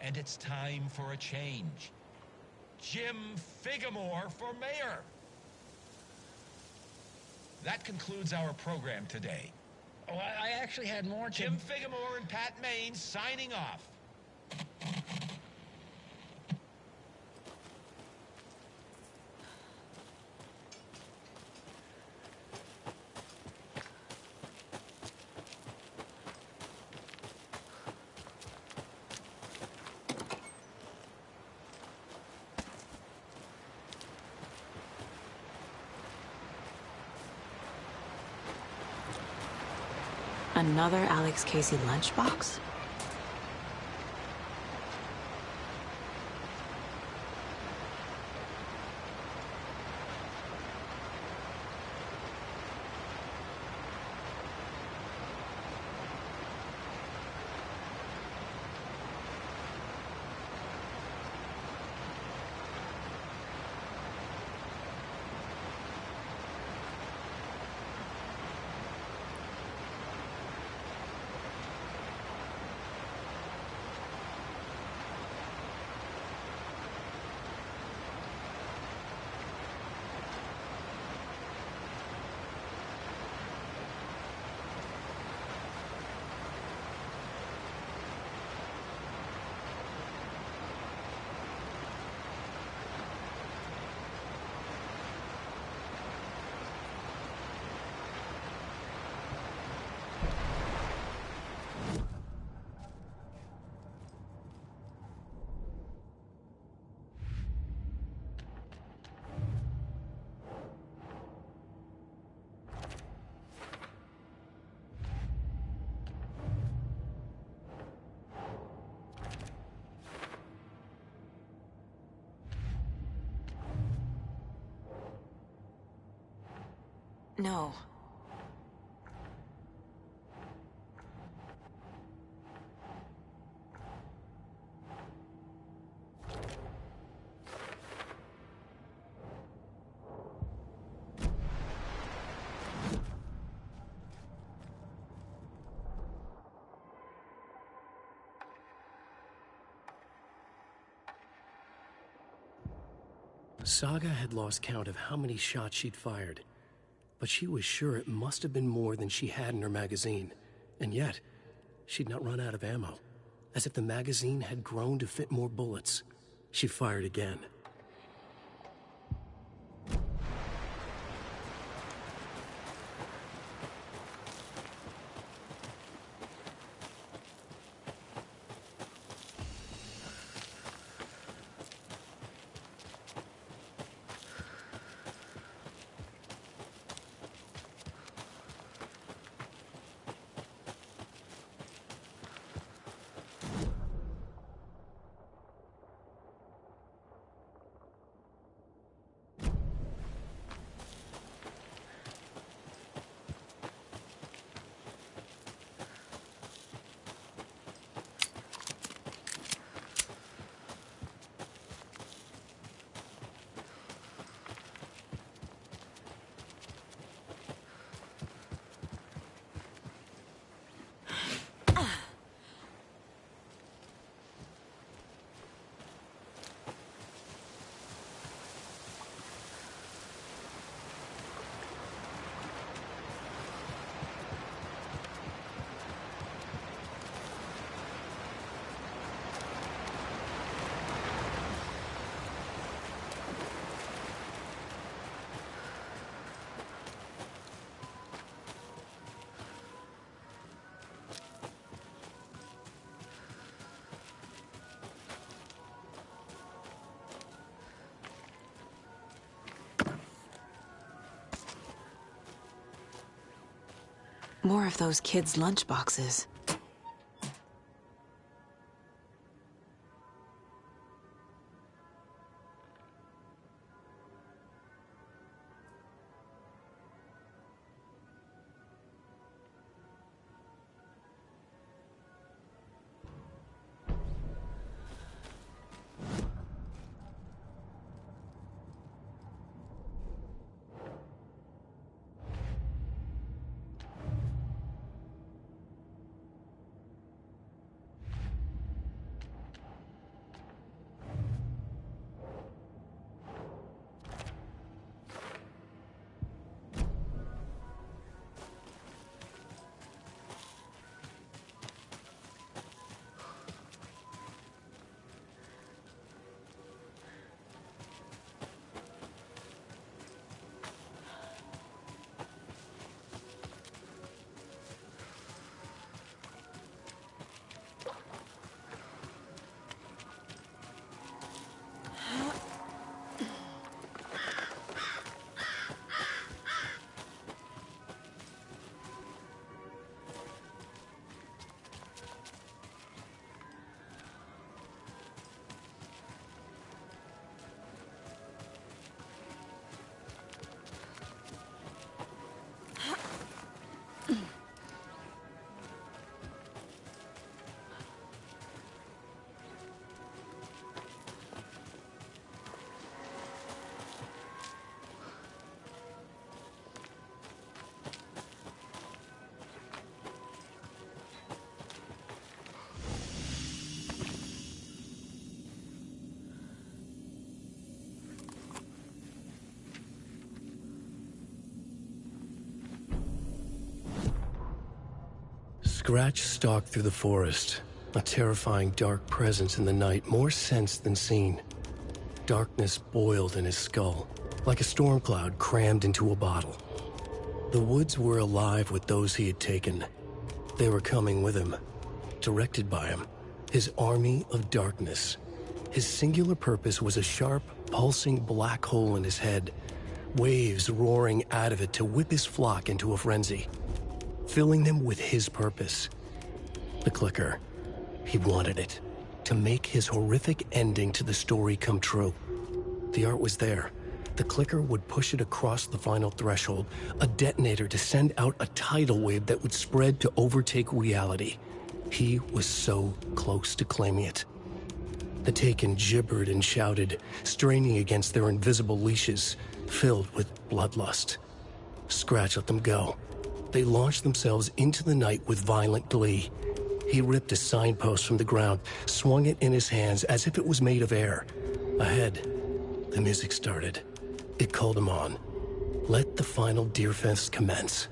And it's time for a change. Jim Figamore for mayor. That concludes our program today. Oh, I actually had more. Jim Figamore and Pat Maine signing off. Another Alex Casey lunchbox? No. Saga had lost count of how many shots she'd fired, but she was sure it must have been more than she had in her magazine. And yet, she'd not run out of ammo. As if the magazine had grown to fit more bullets. She fired again. More of those kids' lunchboxes. Scratch stalked through the forest, a terrifying dark presence in the night, more sensed than seen. Darkness boiled in his skull, like a storm cloud crammed into a bottle. The woods were alive with those he had taken. They were coming with him, directed by him, his army of darkness. His singular purpose was a sharp, pulsing black hole in his head, waves roaring out of it to whip his flock into a frenzy, filling them with his purpose. The clicker. He wanted it, to make his horrific ending to the story come true. The art was there. The clicker would push it across the final threshold, a detonator to send out a tidal wave that would spread to overtake reality. He was so close to claiming it. The Taken gibbered and shouted, straining against their invisible leashes, filled with bloodlust. Scratch let them go. They launched themselves into the night with violent glee. He ripped a signpost from the ground, swung it in his hands as if it was made of air. Ahead, the music started. It called him on. Let the final Deerfest commence.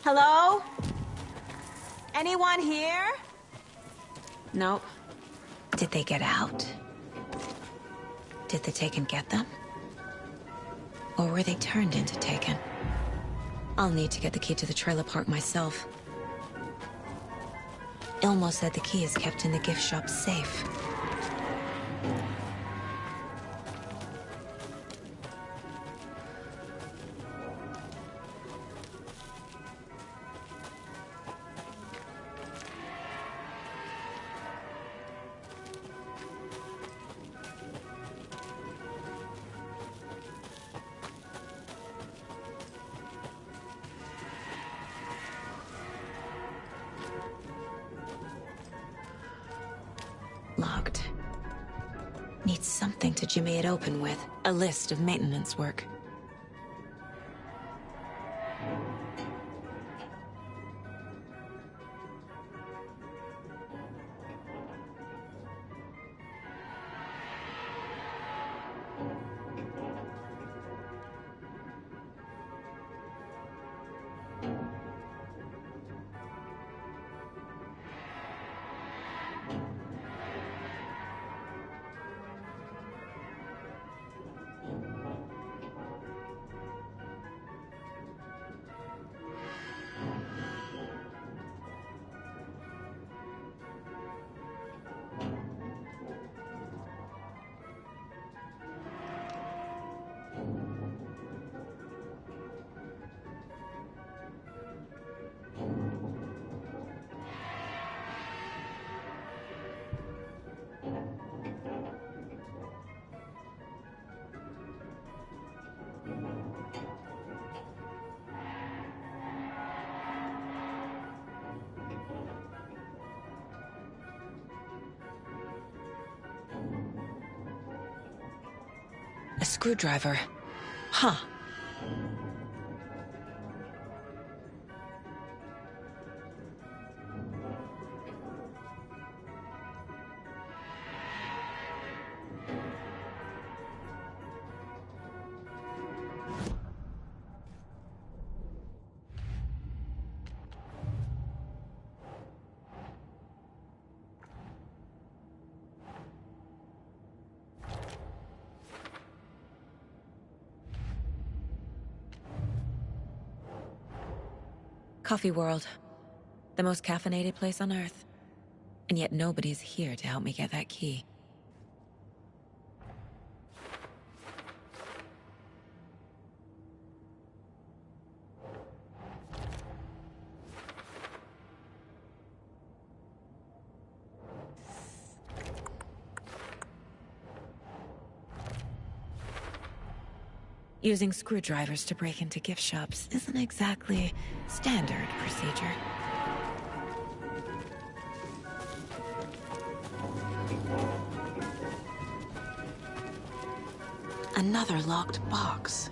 Hello? Anyone here? Nope. Did they get out? Did the Taken get them? Or were they turned into Taken? I'll need to get the key to the trailer park myself. Ilmo said the key is kept in the gift shop safe. Locked. Needs something to jimmy it open with. A list of maintenance work. A screwdriver. Huh. Coffee World. The most caffeinated place on Earth. And yet nobody's here to help me get that key. Using screwdrivers to break into gift shops isn't exactly standard procedure. Another locked box.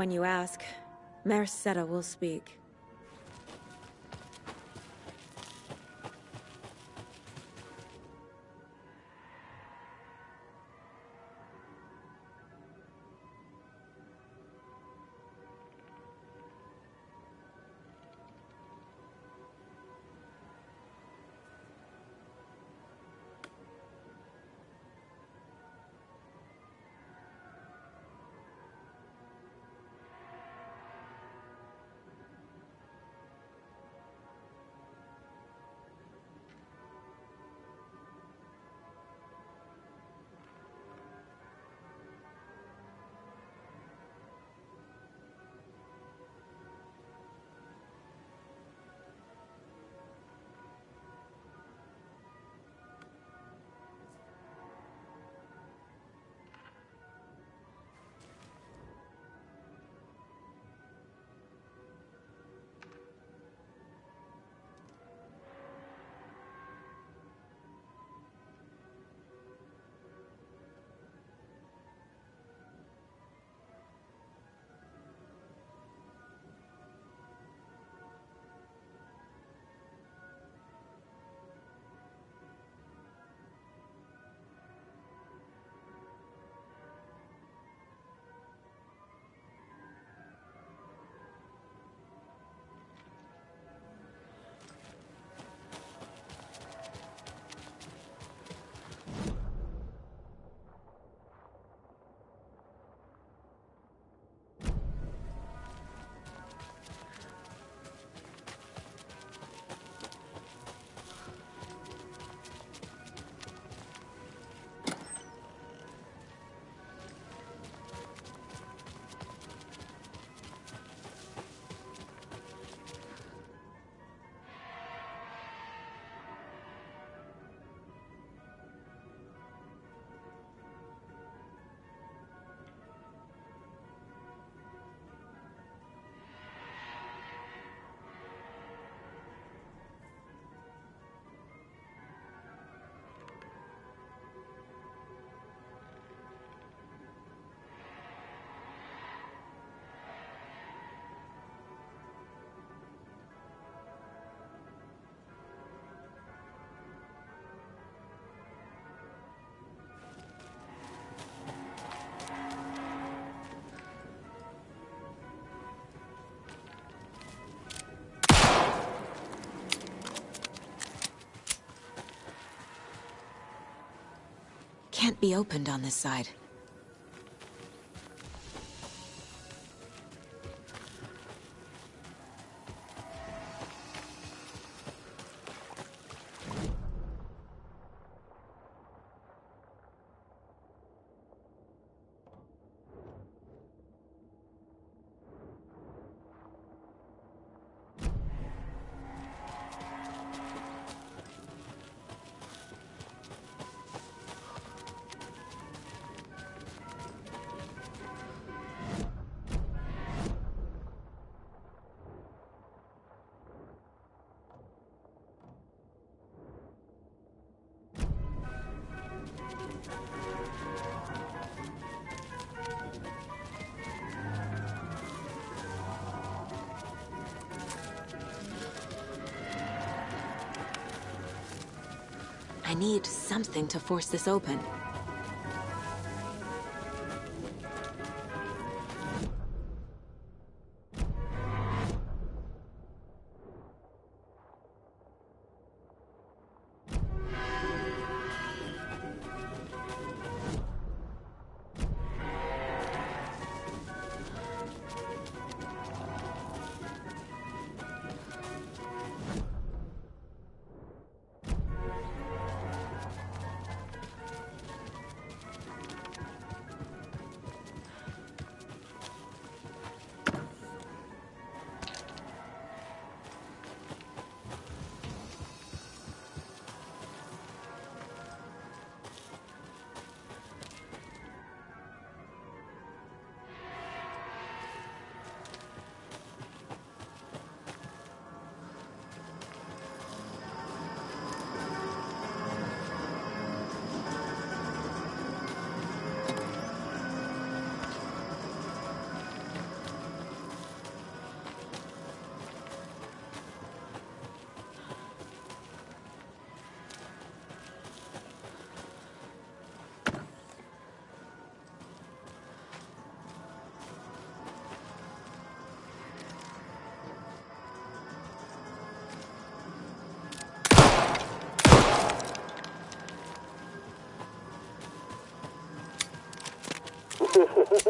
When you ask, Mayor Seta will speak. Can't be opened on this side. I need something to force this open.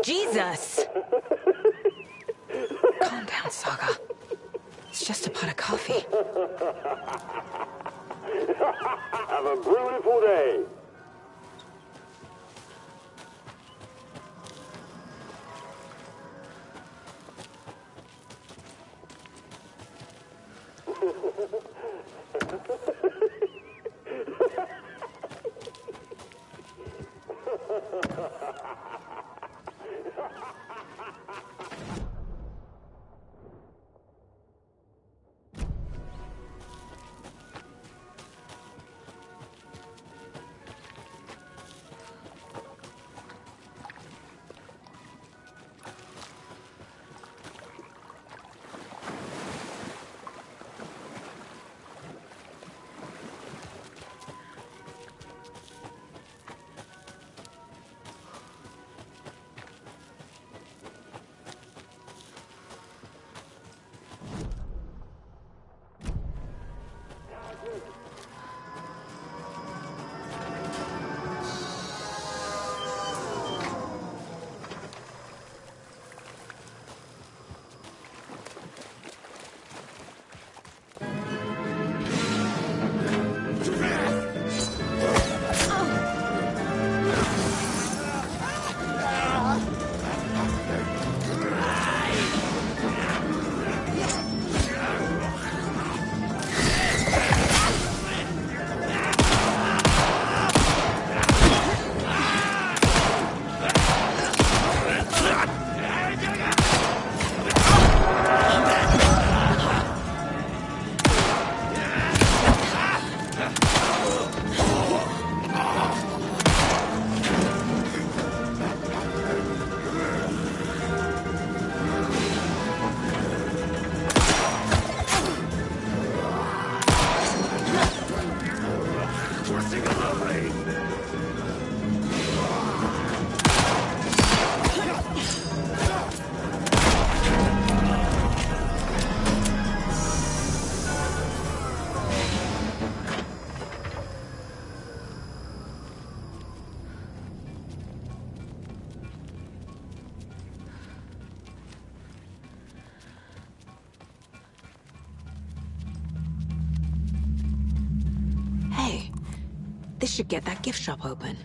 Jesus! Calm down, Saga. It's just a pot of coffee. Have a beautiful day. This should get that gift shop open.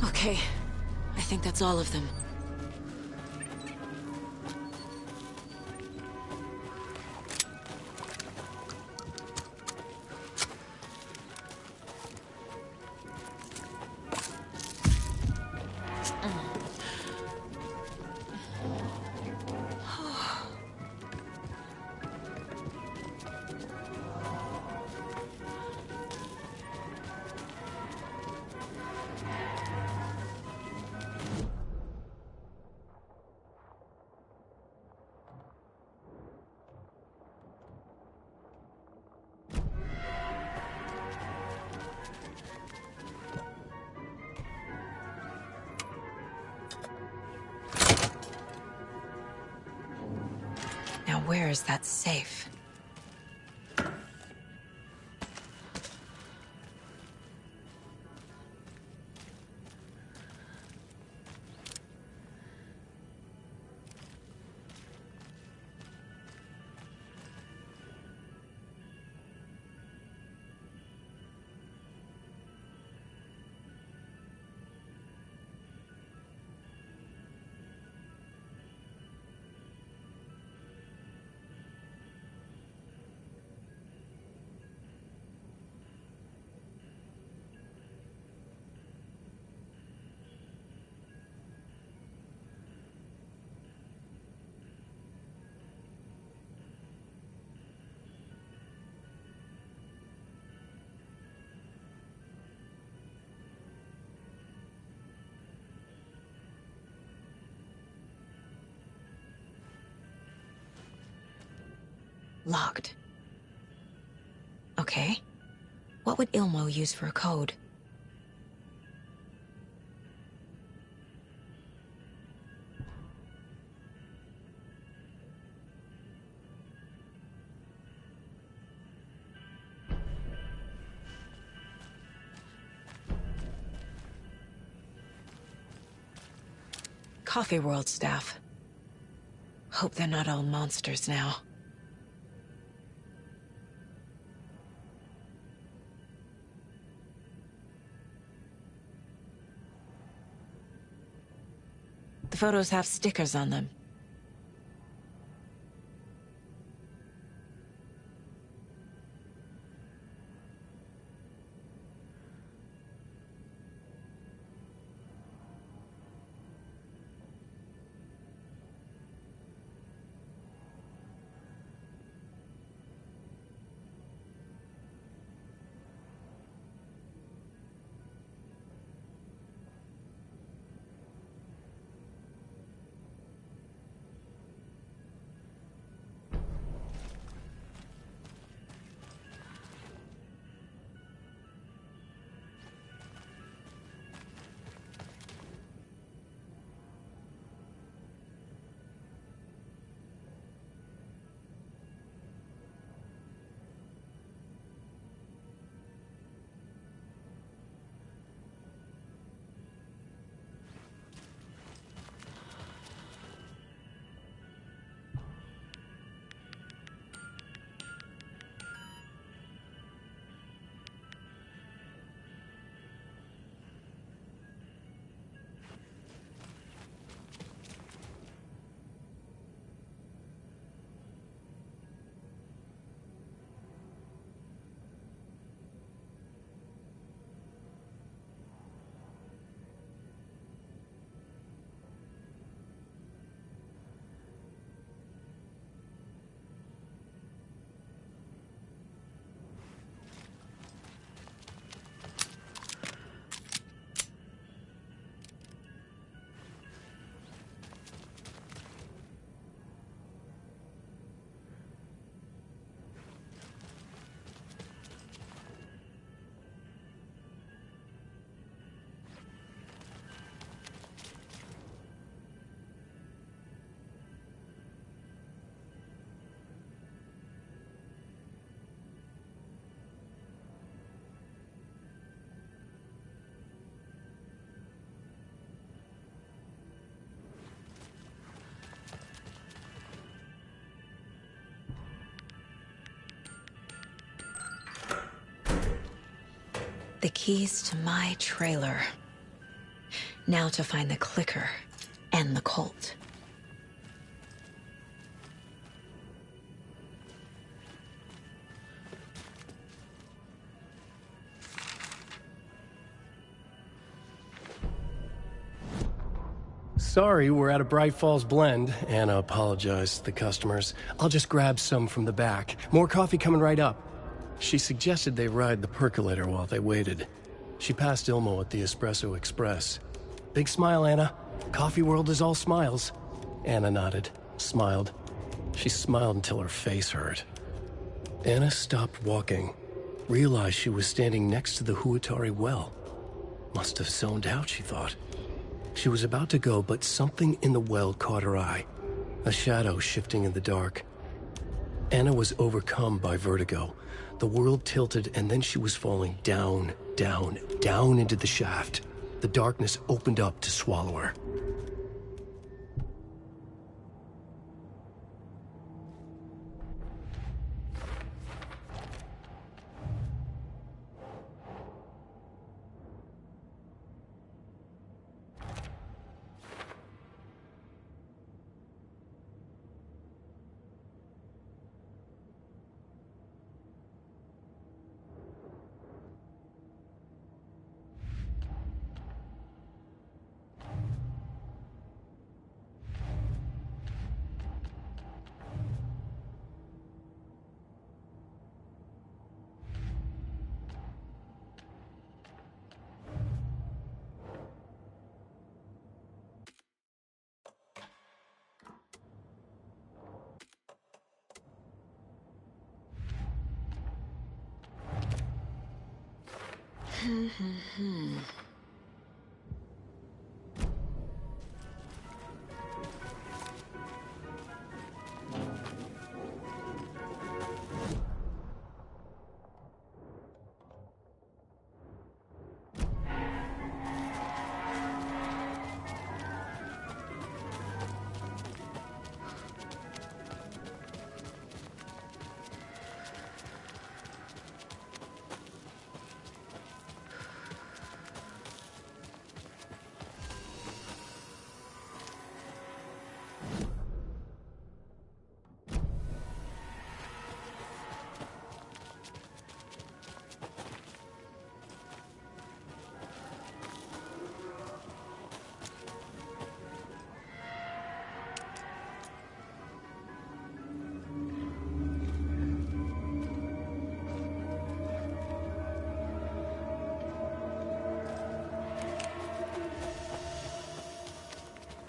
Okay, I think that's all of them. Where's that safe? Locked. Okay. What would Ilmo use for a code? Coffee World staff. Hope they're not all monsters now. The photos have stickers on them. The keys to my trailer. Now to find the clicker and the Colt. Sorry, we're at a Bright Falls blend. Anna apologized to the customers. I'll just grab some from the back. More coffee coming right up. She suggested they ride the percolator while they waited. She passed Ilmo at the Espresso Express. Big smile, Anna. Coffee World is all smiles. Anna nodded, smiled. She smiled until her face hurt. Anna stopped walking, realized she was standing next to the Huatari well. Must have zoned out, she thought. She was about to go, but something in the well caught her eye. A shadow shifting in the dark. Anna was overcome by vertigo. The world tilted, and then she was falling down, down, down into the shaft. The darkness opened up to swallow her.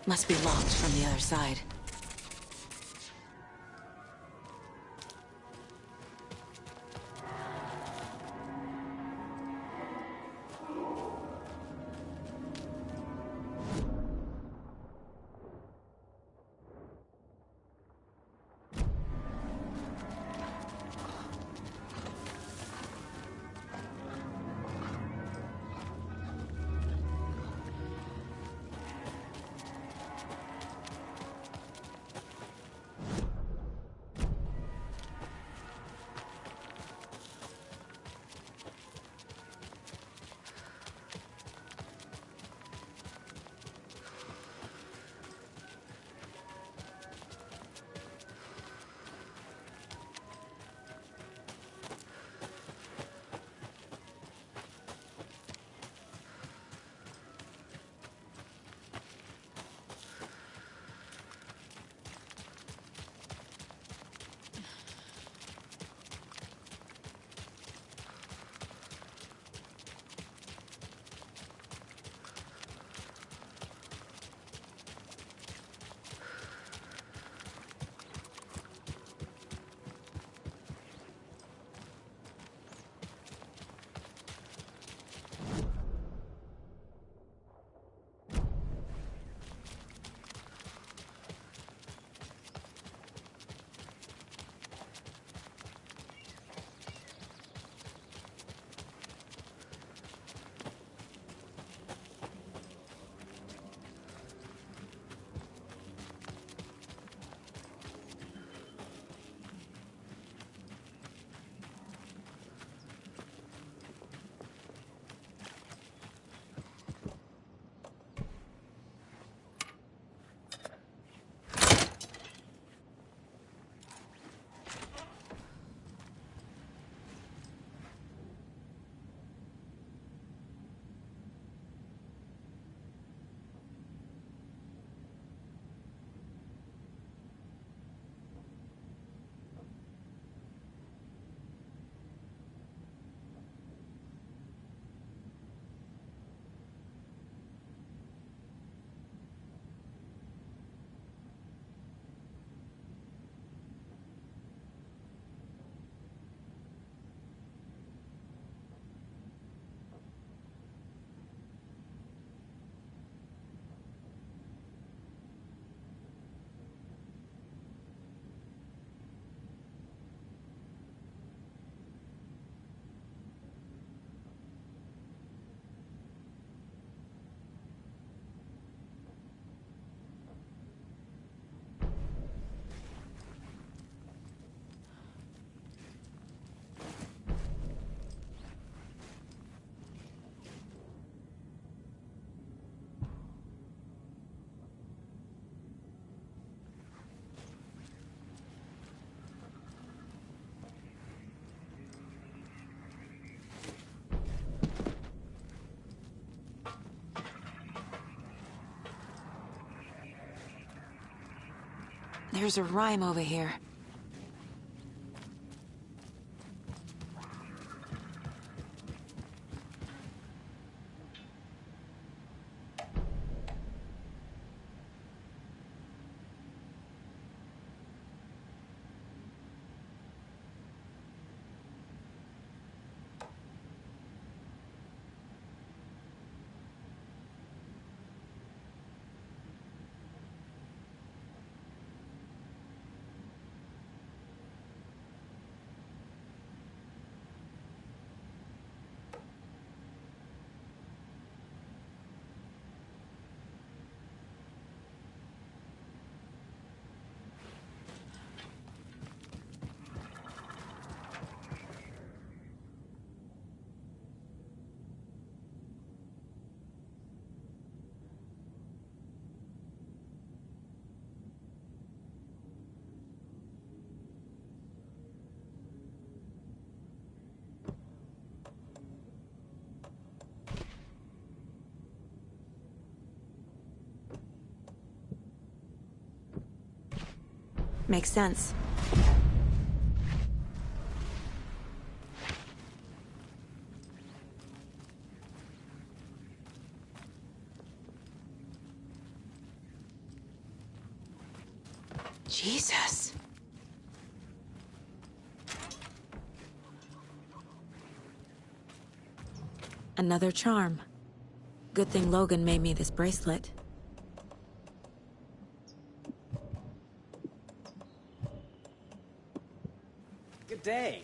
Must be locked from the other side. There's a rhyme over here. Makes sense. Jesus. Another charm. Good thing Logan made me this bracelet. Good day.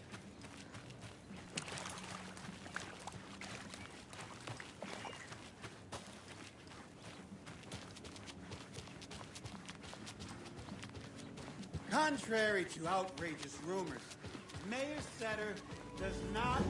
Contrary to outrageous rumors, Mayor Setter does not...